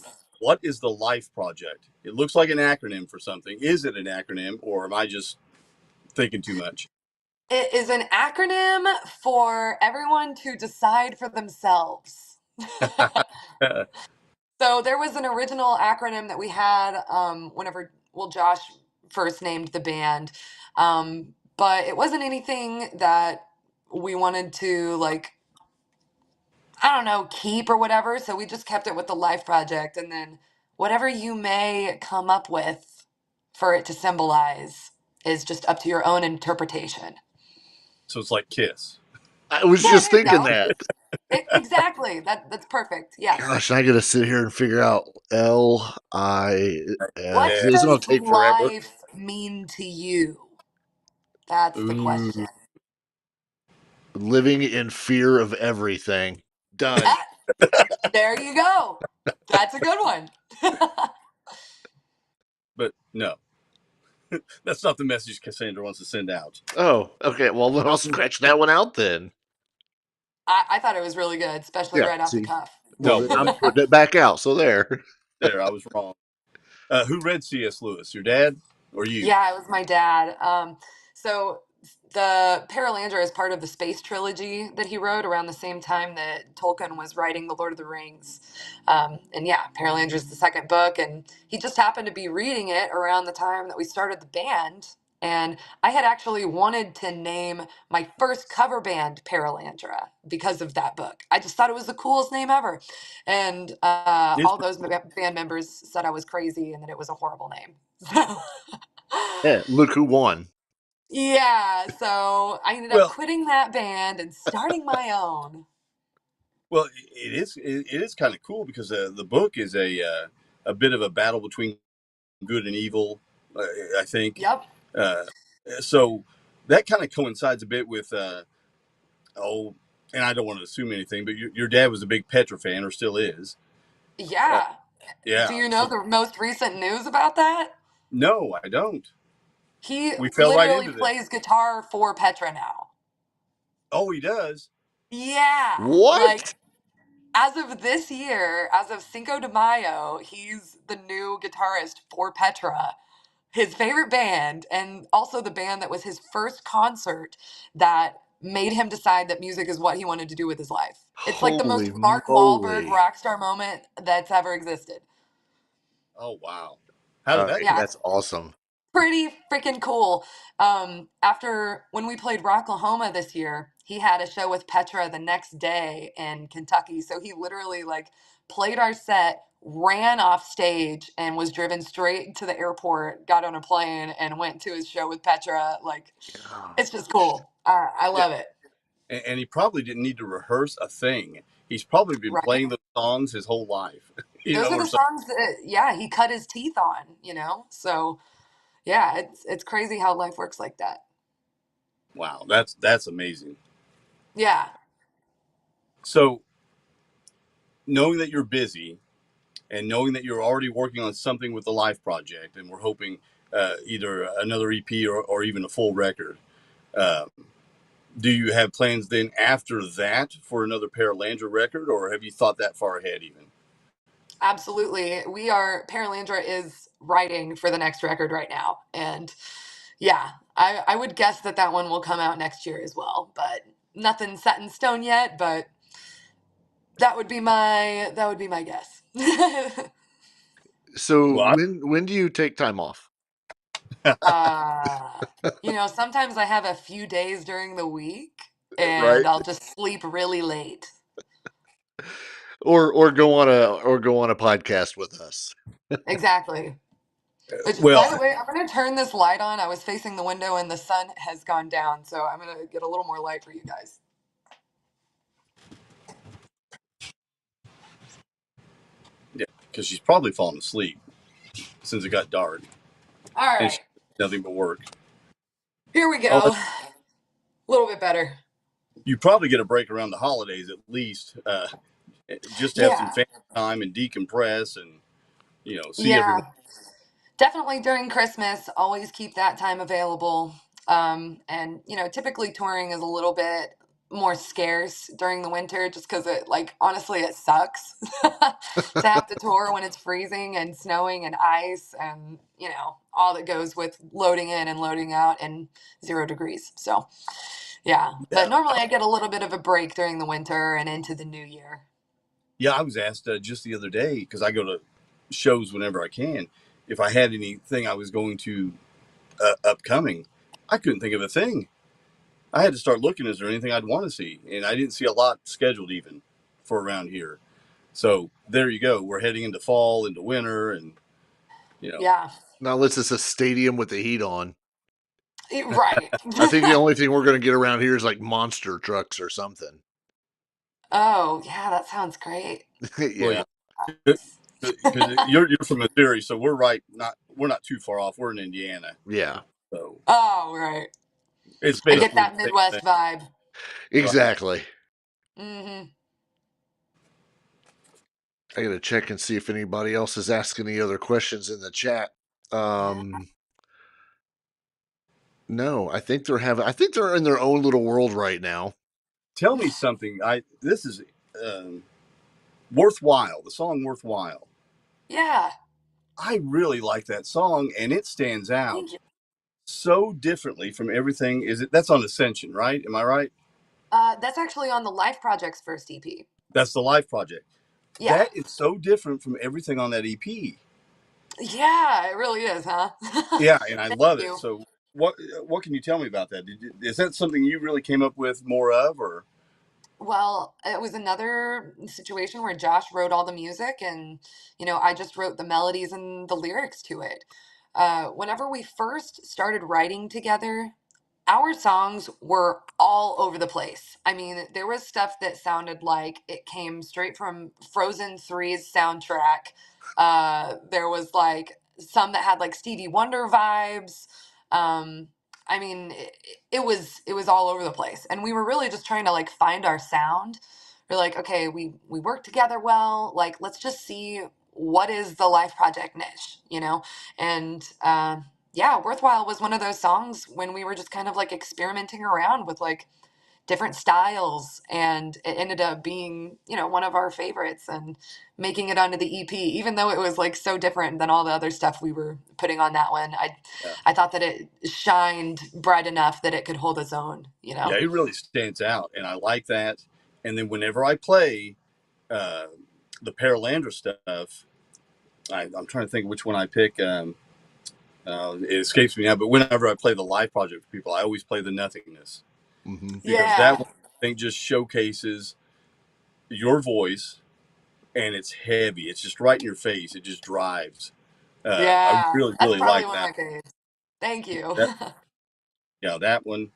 what is the L.I.F.E project? It looks like an acronym for something. Is it an acronym, or am I just thinking too much? It is an acronym for everyone to decide for themselves. So there was an original acronym that we had whenever, Josh first named the band. But it wasn't anything that we wanted to, like, I don't know, keep or whatever. So we just kept it with the L.I.F.E project. And then whatever you may come up with for it to symbolize is just up to your own interpretation. So it's like KISS. I was Yeah, just there you thinking go. that. Exactly. That's perfect. Yes. Gosh, I gotta sit here and figure out L-I-F. What Yeah. This is gonna does take forever. life mean to you? That's the question. Ooh. Living in fear of everything. Done. Ah, there you go. That's a good one. But no, that's not the message Casandra wants to send out. Oh, okay. Well, then I'll scratch that one out then. I thought it was really good, especially Yeah. right off the See. cuff. Well, No, then well, I'm putting it back out. So there. there, I was wrong. Who read C.S. Lewis? Your dad or you? Yeah, it was my dad. So the Paralandra is part of the space trilogy that he wrote around the same time that Tolkien was writing The Lord of the Rings. And yeah, Paralandra is the second book, and he just happened to be reading it around the time that we started the band. And I had actually wanted to name my first cover band Paralandra because of that book. I just thought it was the coolest name ever. And It's all those band members said I was crazy and that it was a horrible name. So Yeah. Look who won. yeah, so I ended up well, quitting that band and starting my own. well, it is kind of cool because the book is a bit of a battle between good and evil. I think. Yep. Uh, so that kind of coincides a bit with oh, and I don't want to assume anything, but your dad was a big Petra fan, or still is. Uh, Yeah. Do yeah. you know So the most recent news about that? no, I don't. He We fell right literally into this. plays guitar for Petra now. Oh, he does. Yeah. Like, What? as of this year, as of Cinco de Mayo, he's the new guitarist for Petra, his favorite band, and also the band that was his first concert that made him decide that music is what he wanted to do with his life. It's like the Holy most Mark Wahlberg moly! rock star moment that's ever existed. Oh, wow. How All did that right, come? Yeah, that's awesome. pretty freaking cool. After when we played Rocklahoma this year, he had a show with Petra the next day in Kentucky. So he literally like played our set, ran off stage, and was driven straight to the airport, got on a plane, and went to his show with Petra. Like, it's just cool. I Yeah, love it. and he probably didn't need to rehearse a thing. He's probably been Right? playing those songs his whole life, Those are or the something. songs that, yeah, he cut his teeth on. So yeah, it's crazy how life works like that. Wow, that's amazing. Yeah. So knowing that you're busy and knowing that you're already working on something with the Life Project, and we're hoping either another EP or even a full record. Uh, do you have plans then after that for another Paralandra record, or have you thought that far ahead even? Absolutely. Paralandra is writing for the next record right now. And yeah, I would guess that that one will come out next year as well, but nothing set in stone yet, but that would be my guess. So Well, when do you take time off? uh, sometimes I have a few days during the week Right? and I'll just sleep really late. Or go on a podcast with us. Exactly. Which, by Well, the way, I'm going to turn this light on. I was facing the window and the sun has gone down, so I'm going to get a little more light for you guys. yeah, because she's probably fallen asleep since it got dark, All and she right, nothing but work. here we Oh, go. A little bit better. you probably get a break around the holidays at least, just to have some Yeah, family time and decompress and see yeah. everyone. Definitely during Christmas, always keep that time available. And typically touring is a little bit more scarce during the winter just because it, like, honestly, it sucks to have to tour when it's freezing and snowing and ice and, all that goes with loading in and loading out and 0 degrees. So, yeah. But Yeah, normally I get a little bit of a break during the winter and into the new year. yeah. I was asked just the other day because I go to shows whenever I can if I had anything I was going to upcoming. I couldn't think of a thing. I had to start looking. Is there anything I'd want to see? And I didn't see a lot scheduled even for around here. So there you go. We're heading into fall, into winter, and you know, Yeah. Now, unless it's a stadium with the heat on. Right. I think the only thing we're going to get around here is like monster trucks or something. Oh, yeah, that sounds great. well, Yeah. because you're from Missouri, so we're not too far off. We're in Indiana, Yeah. so Oh, right. it's I get basically that the same Midwest thing. vibe. Right. Exactly. Hmm. I got to check and see if anybody else is asking any other questions in the chat. Yeah. No, I think they're in their own little world right now. Tell me something. This is um, worthwhile. The song "Worthwhile." Yeah. I really like that song, and it stands Thank out you. so differently from everything. That's on Ascension, right? Am I right? That's actually on the Life Project's first EP. That's the Life Project. Yeah. That is so different from everything on that EP. Yeah, it really is, huh? Yeah, and I Thank love it. you. So what can you tell me about that? Is that something you really came up with more of, or Well, it was another situation where Josh wrote all the music and, I just wrote the melodies and the lyrics to it. Whenever we first started writing together, our songs were all over the place. I mean, there was stuff that sounded like it came straight from Frozen 3's soundtrack. There was like some that had like Stevie Wonder vibes. Um, I mean, it was all over the place, and we were really just trying to like find our sound. We're like, okay, we work together well. Like, let's just see what is the Life Project niche, and yeah, Worthwhile was one of those songs when we were just kind of like experimenting around with like different styles, and it ended up being, one of our favorites and making it onto the EP, even though it was like so different than all the other stuff we were putting on that one. yeah, I thought that it shined bright enough that it could hold its own, yeah, it really stands out, and I like that. And then whenever I play uh, the Paralandra stuff, I'm trying to think which one I pick. It escapes me now, but whenever I play the Live Project for people, I always play the Nothingness Hmm. because that Yeah. one I think just showcases your voice, and it's heavy. It's just right in your face. It just drives. I Yeah, really, that's really probably like one of that. my faves. Thank you. That yeah, that one.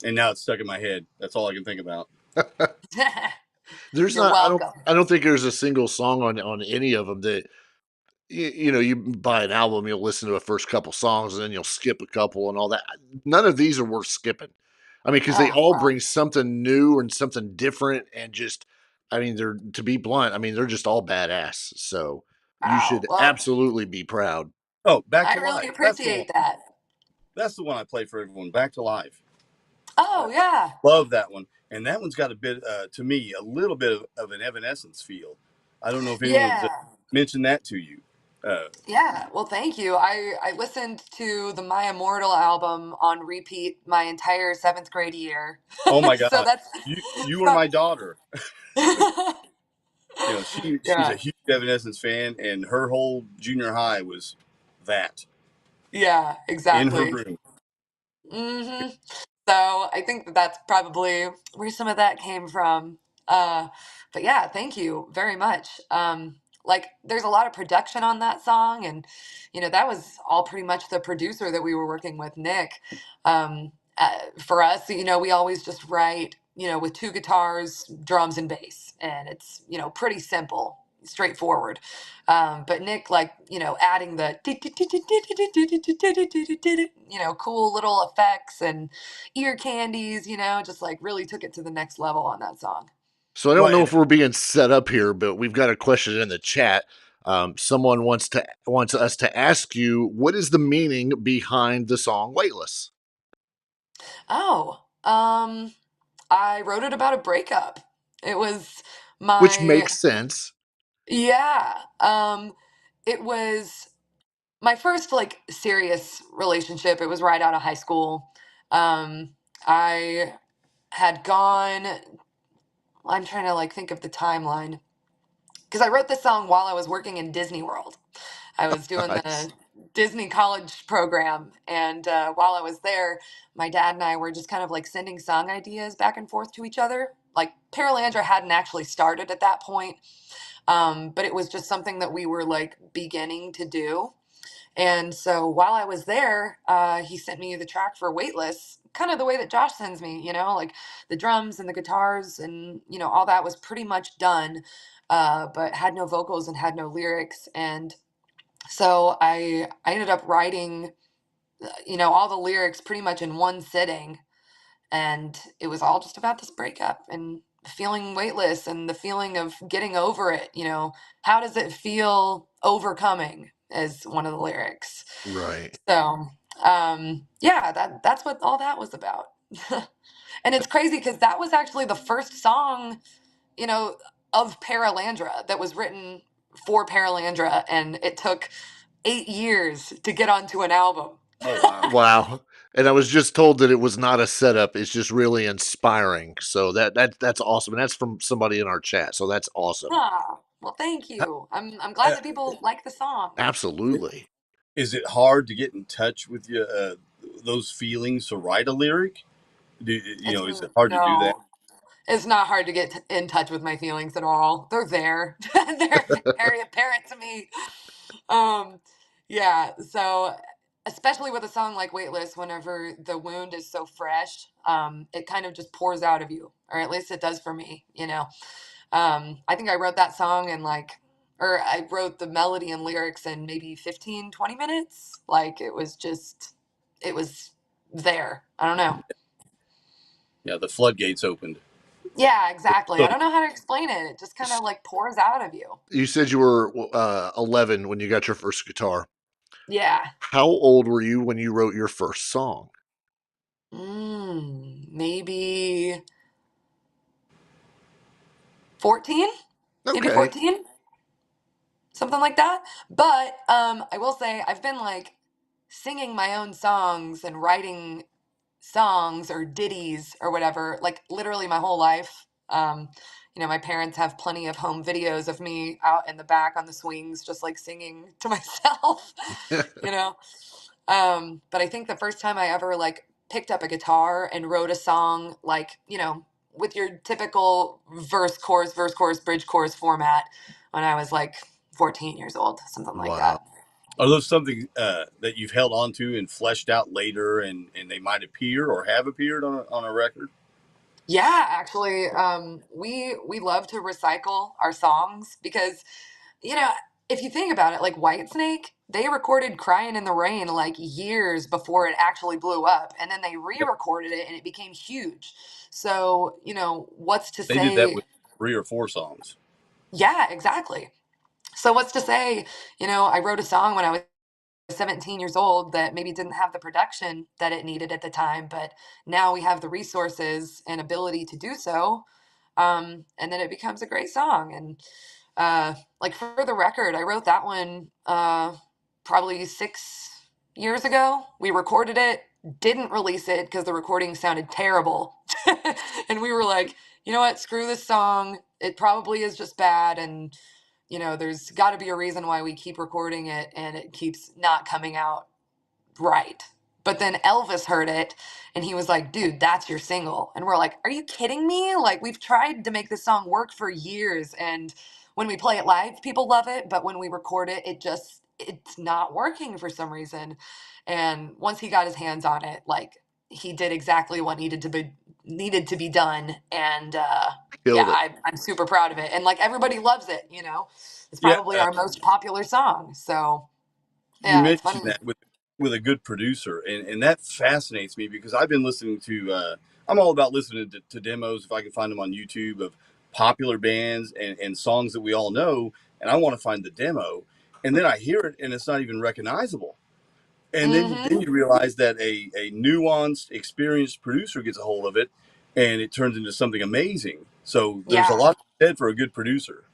And now it's stuck in my head. That's all I can think about. There's You're not. welcome. I don't think there's a single song on any of them that you buy an album, you'll listen to the first couple songs, and then you'll skip a couple and all that. None of these are worth skipping. I mean, because they Oh, all wow. bring something new and something different, and just, I mean, they're to be blunt. I mean, they're just all badass. So you Wow. should Well, absolutely be proud. Oh, Back I to really Life. That's the one. appreciate that. That's the one I play for everyone. Back to Life. Oh, yeah. Love that one. And that one's got a bit, to me, a little bit of an Evanescence feel. I don't know if anyone's Yeah. mentioned that to you. Uh, Yeah. Well, thank you. I listened to the My Immortal album on repeat my entire seventh grade year. oh my So God, that's you were my daughter. She's yeah. a huge Evanescence fan, and her whole junior high was that Yeah, in her exactly. room. Hmm. So I think that that's probably where some of that came from. Uh, but yeah, thank you very much. like there's a lot of production on that song, and that was all pretty much the producer that we were working with, Nick. For us, we always just write, with two guitars, drums, and bass, and it's pretty simple, straightforward. But Nick, like, adding the cool little effects and ear candies, just like really took it to the next level on that song. So I don't Right. know if we're being set up here, but we've got a question in the chat. Someone wants us to ask you, what is the meaning behind the song "Weightless"? Oh, I wrote it about a breakup. It was Which my makes sense. yeah. It was my first like serious relationship. It was right out of high school. I had gone. I'm trying to like think of the timeline because I wrote this song while I was working in Disney World. I was doing Nice. the Disney college program, and while I was there, my dad and I were just kind of like sending song ideas back and forth to each other. Like Paralandra hadn't actually started at that point, but it was just something that we were like beginning to do. And so while I was there, he sent me the track for Weightless, kind of the way that Josh sends me, like the drums and the guitars and, all that was pretty much done, but had no vocals and had no lyrics. And so I ended up writing, all the lyrics pretty much in one sitting. And it was all just about this breakup and feeling weightless and the feeling of getting over it. How does it feel overcoming is one of the lyrics. Right. So, yeah, that's what all that was about. And it's crazy because that was actually the first song, you know, of Paralandra that was written for Paralandra, and it took 8 years to get onto an album. Oh, wow. Wow. And I was just told that it was not a setup. It's just really inspiring. So that's awesome. And that's from somebody in our chat. So that's awesome. Ah, well, thank you. I'm glad Uh, that people like the song. Absolutely. is it hard to get in touch with you, those feelings to write a lyric? Is it hard to do that? No, it's not hard to get in touch with my feelings at all. They're there. They're very apparent to me. Um, yeah. So, especially with a song like Weightless, whenever the wound is so fresh, it kind of just pours out of you, or at least it does for me. I think I wrote that song in or I wrote the melody and lyrics in maybe 15, 20 minutes. Like it was there. I don't know. Yeah, the floodgates opened. Yeah, exactly. I So, don't know how to explain it. It just kind of like pours out of you. You said you were 11 when you got your first guitar. Yeah. How old were you when you wrote your first song? Maybe 14? Maybe Okay. 14? Something like that. But I will say I've been like singing my own songs and writing songs or ditties or whatever, like literally my whole life. My parents have plenty of home videos of me out in the back on the swings, just like singing to myself, you know. But I think the first time I ever like picked up a guitar and wrote a song, like, with your typical verse, chorus, bridge, chorus format, when I was like 14 years old, something like Wow. that. are those something that you've held on to and fleshed out later, and they might appear or have appeared on a record? Yeah, actually, we love to recycle our songs because, you know, if you think about it, like Whitesnake, they recorded "Crying in the Rain" like years before it actually blew up, and then they Yep. re-recorded it and it became huge. So, what's to They did that say? with 3 or 4 songs. Yeah, exactly. So what's to say, I wrote a song when I was 17 years old that maybe didn't have the production that it needed at the time, but now we have the resources and ability to do so. And then it becomes a great song. And like for the record, I wrote that one probably 6 years ago. We recorded it, didn't release it because the recording sounded terrible. And we were like, you know what, screw this song. It probably is just bad. And there's got to be a reason why we keep recording it and it keeps not coming out right. But then Elvis heard it and he was like, dude, that's your single. And we're like, are you kidding me? Like, we've tried to make this song work for years and when we play it live, people love it, but when we record it, it's not working for some reason. And once he got his hands on it, like he did exactly what needed to be done. And yeah, Killed it. I'm super proud of it. And like everybody loves it, you know. It's Yeah, probably our most popular song. So you yeah, it's funny. mentioned that with a good producer, and that fascinates me because I've been listening to. I'm all about listening to demos if I can find them on YouTube of popular bands and songs that we all know, and I want to find the demo, and then I hear it and it's not even recognizable, and then Hmm. you realize that a nuanced, experienced producer gets a hold of it, and it turns into something amazing. So there's a Yeah. lot said for a good producer.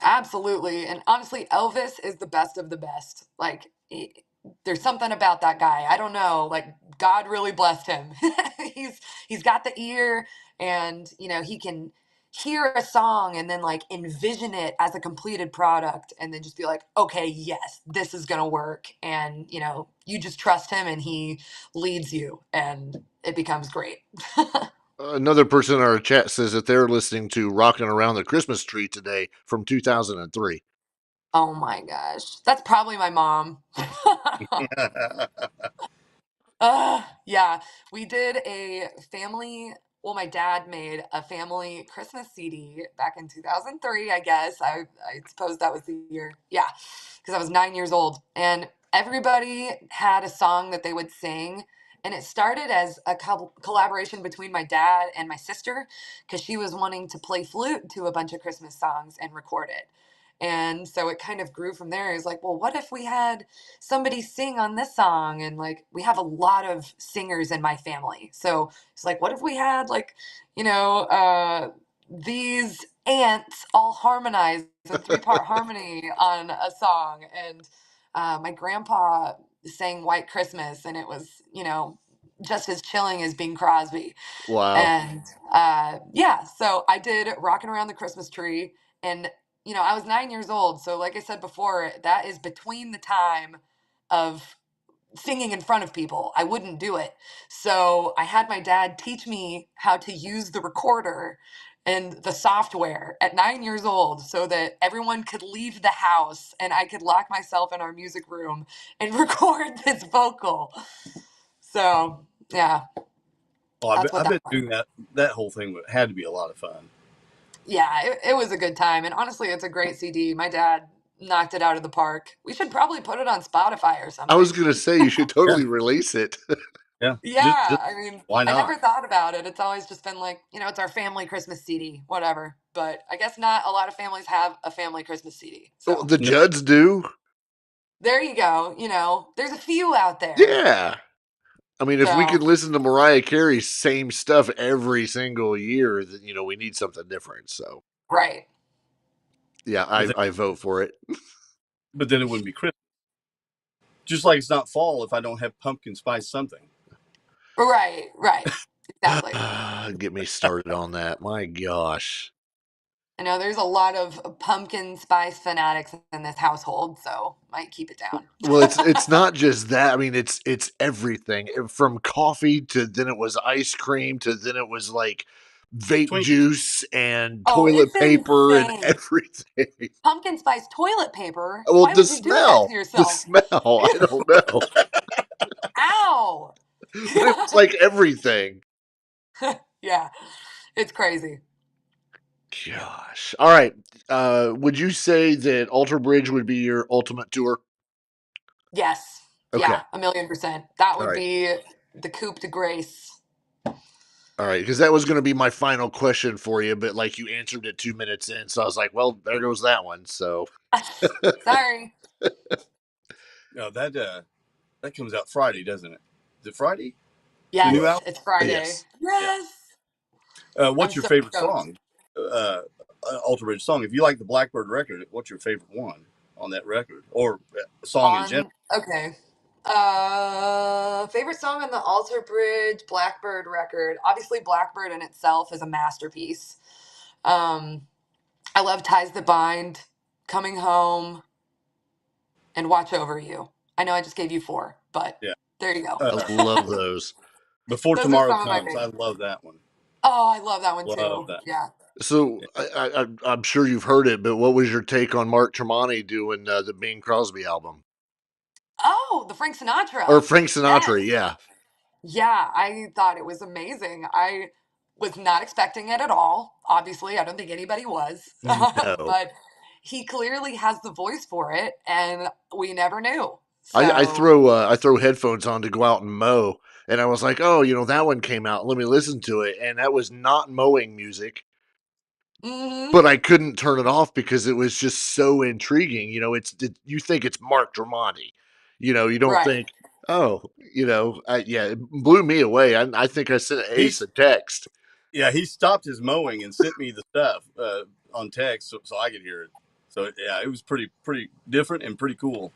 Absolutely. And honestly, Elvis is the best of the best. Like, there's something about that guy. I don't know. Like, God really blessed him. He's got the ear, and you know, he can hear a song and then like envision it as a completed product, and then just be like, okay, yes, this is gonna work. And you know, you just trust him, and he leads you, and it becomes great. Another person in our chat says that they're listening to "Rocking Around the Christmas Tree" today from 2003. Oh my gosh, that's probably my mom. Yeah, we did a family. Well, my dad made a family Christmas CD back in 2003, I guess. I suppose that was the year. Yeah, because I was 9 years old. And everybody had a song that they would sing. And it started as a collaboration between my dad and my sister because she was wanting to play flute to a bunch of Christmas songs and record it. And so it kind of grew from there. It's like, well, what if we had somebody sing on this song? And like we have a lot of singers in my family, so it's like, what if we had like, you know, these ants all harmonize a three-part harmony on a song. And my grandpa sang White Christmas, and it was, you know, just as chilling as Bing Crosby. Wow. And yeah, so I did Rocking Around the Christmas Tree. And, you know, I was 9 years old. So, like I said before, that is between the time of singing in front of people. I wouldn't do it. So, I had my dad teach me how to use the recorder and the software at 9 years old so that everyone could leave the house and I could lock myself in our music room and record this vocal. So, yeah, Oh, that's I what that bet was. doing that whole thing had to be a lot of fun. Yeah, it was a good time. And honestly, it's a great CD. My dad knocked it out of the park. We should probably put it on Spotify or I was something. gonna say you should Yeah, totally release it. yeah. Just Yeah, I mean, why I not? never thought about it. It's always just been like, you know, it's our family Christmas CD, whatever. But I guess not a lot of families have a family Christmas CD. Oh, So the No, Judds do. there you go. You know, there's a few out there. Yeah. I mean, if we So, could listen to Mariah Carey's same stuff every single year, then we need something different. So right. yeah, but I vote for it. then it wouldn't be Christmas. Just like it's not fall if I don't have pumpkin spice something. Right, right. Exactly. Get me started on that. My gosh. I know there's a lot of pumpkin spice fanatics in this household, so might keep it down. Well, it's not just that. I mean, it's everything from coffee to then it was ice cream to then it was like vape Twink. juice and Oh, toilet it's paper and insane. everything. Pumpkin spice toilet paper? Well, Why would you do that to the yourself? smell. I don't know, Ow! but it was like everything. Yeah, it's crazy. Gosh. All right. Would you say that Alter Bridge would be your ultimate tour? Yes. Okay. Yeah, 1,000,000%. That All would right. be the coup de grace. All right, because that was going to be my final question for you, but like you answered it 2 minutes in, so I was like, well, there goes that one. So Sorry. No, that comes out Friday, doesn't it? Is it Friday? The new Yes, album? it's Friday. yes. Yeah. Yes. I'm What's your so favorite stoked. song? Alter Bridge song. If you like the Blackbird record, what's your favorite one on that record or song in general? Okay. Favorite song on the Alter Bridge Blackbird record. Obviously, Blackbird in itself is a masterpiece. Um, I love Ties That Bind, Coming Home, and Watch Over You. I know I just gave you four, but Yeah. there you go. I love those. Before Those are Tomorrow some of my Comes. I favorites. love that one. Oh, I love that one Love too. that. Yeah. So I'm sure you've heard it, but what was your take on Mark Tremonti doing the Bing Crosby album Oh, the Frank or Sinatra. Frank Sinatra? Yes. Yeah, Yeah, I thought it was amazing. I was not expecting it at all. Obviously, I don't think anybody was. no. But he clearly has the voice for it, and we never knew. I So, throw I throw headphones on to go out and mow, and I was like, oh, that one came out. Let me listen to it, and that was not mowing music, mhm, but I couldn't turn it off because it was just so intriguing. You think it's Mark Tremonti, you don't right. think, oh, yeah, it blew me away. I think I sent Ace He's a text. yeah, he stopped his mowing and sent me the stuff on text so I could hear it. So yeah, it was pretty different and pretty cool.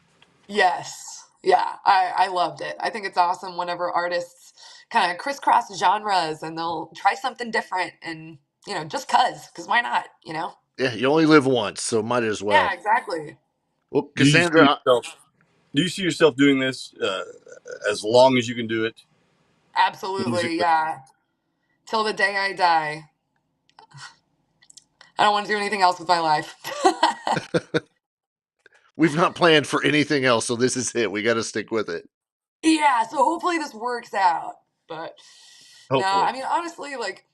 Yes. Yeah, I loved it. I think it's awesome whenever artists kind of crisscross genres and they'll try something different and, just cause why not? Yeah, you only live once, so might as Yeah, well. exactly. Well, Do you see Cassandra, yourself? Do you see yourself doing this as long as you can do it? Absolutely. Musically. Yeah. Till the day I die. I don't want to do anything else with my life. we've not planned for anything else, so this is it. We got to stick with it. Yeah, so hopefully this works out. But no, Hopefully. I mean honestly, like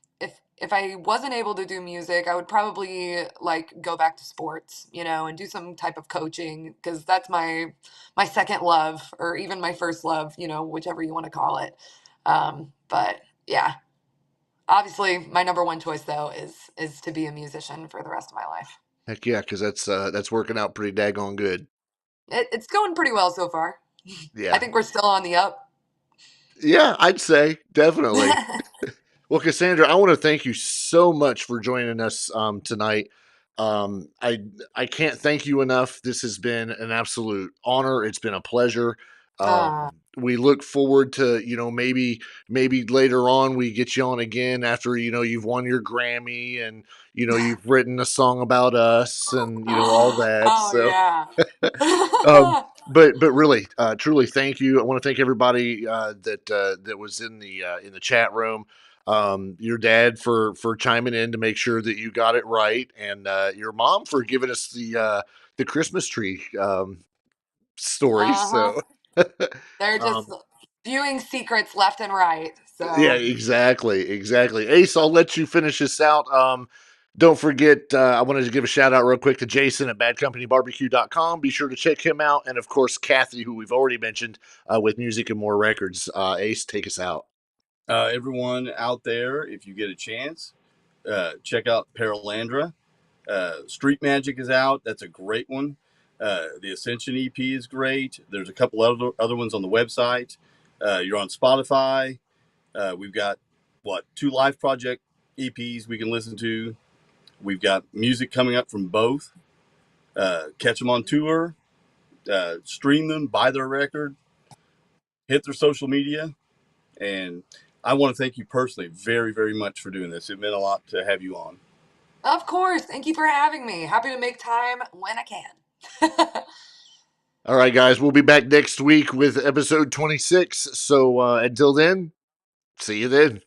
if I wasn't able to do music, I would probably like go back to sports, and do some type of coaching because that's my second love or even my first love, whichever you want to call it. But yeah, obviously my number one choice though is to be a musician for the rest of my life. Heck yeah, because that's working out pretty daggone good. It's going pretty well so far. I Yeah, think we're still on the up. yeah, I'd say definitely. Well, Cassandra, I want to thank you so much for joining us tonight. Um, I I can't thank you enough. This has been an absolute honor. It's been a pleasure. uh, We look forward to maybe later on we get you on again after you've won your Grammy and you've written a song about us and all that. oh So yeah. but really, truly, thank you. I want to thank everybody that was in the chat room. Your dad for chiming in to make sure that you got it right, and your mom for giving us the Christmas tree story. Uh-huh. So, They're just um, spewing secrets left and right. yeah, So, exactly, exactly. Ace, I'll let you finish this out. Don't forget, I wanted to give a shout out real quick to Jason at badcompanyBarbecue.com. Be sure to check him out. And of course, Kathy, who we've already mentioned with Music and More Records. Ace, take us out. Everyone out there, if you get a chance, check out Paralandra. Street Magic is out. That's a great one. The Ascension EP is great. There's a couple other ones on the website. You're on Spotify. We've got two live project EPs we can listen to. We've got music coming up from both. Catch them on tour. Stream them. Buy their record. Hit their social media. And I want to thank you personally very, very much for doing this. It meant a lot to have you on. of course, thank you for having me. Happy to make time when I can. All right, guys, we'll be back next week with episode 26. So until then, see you then.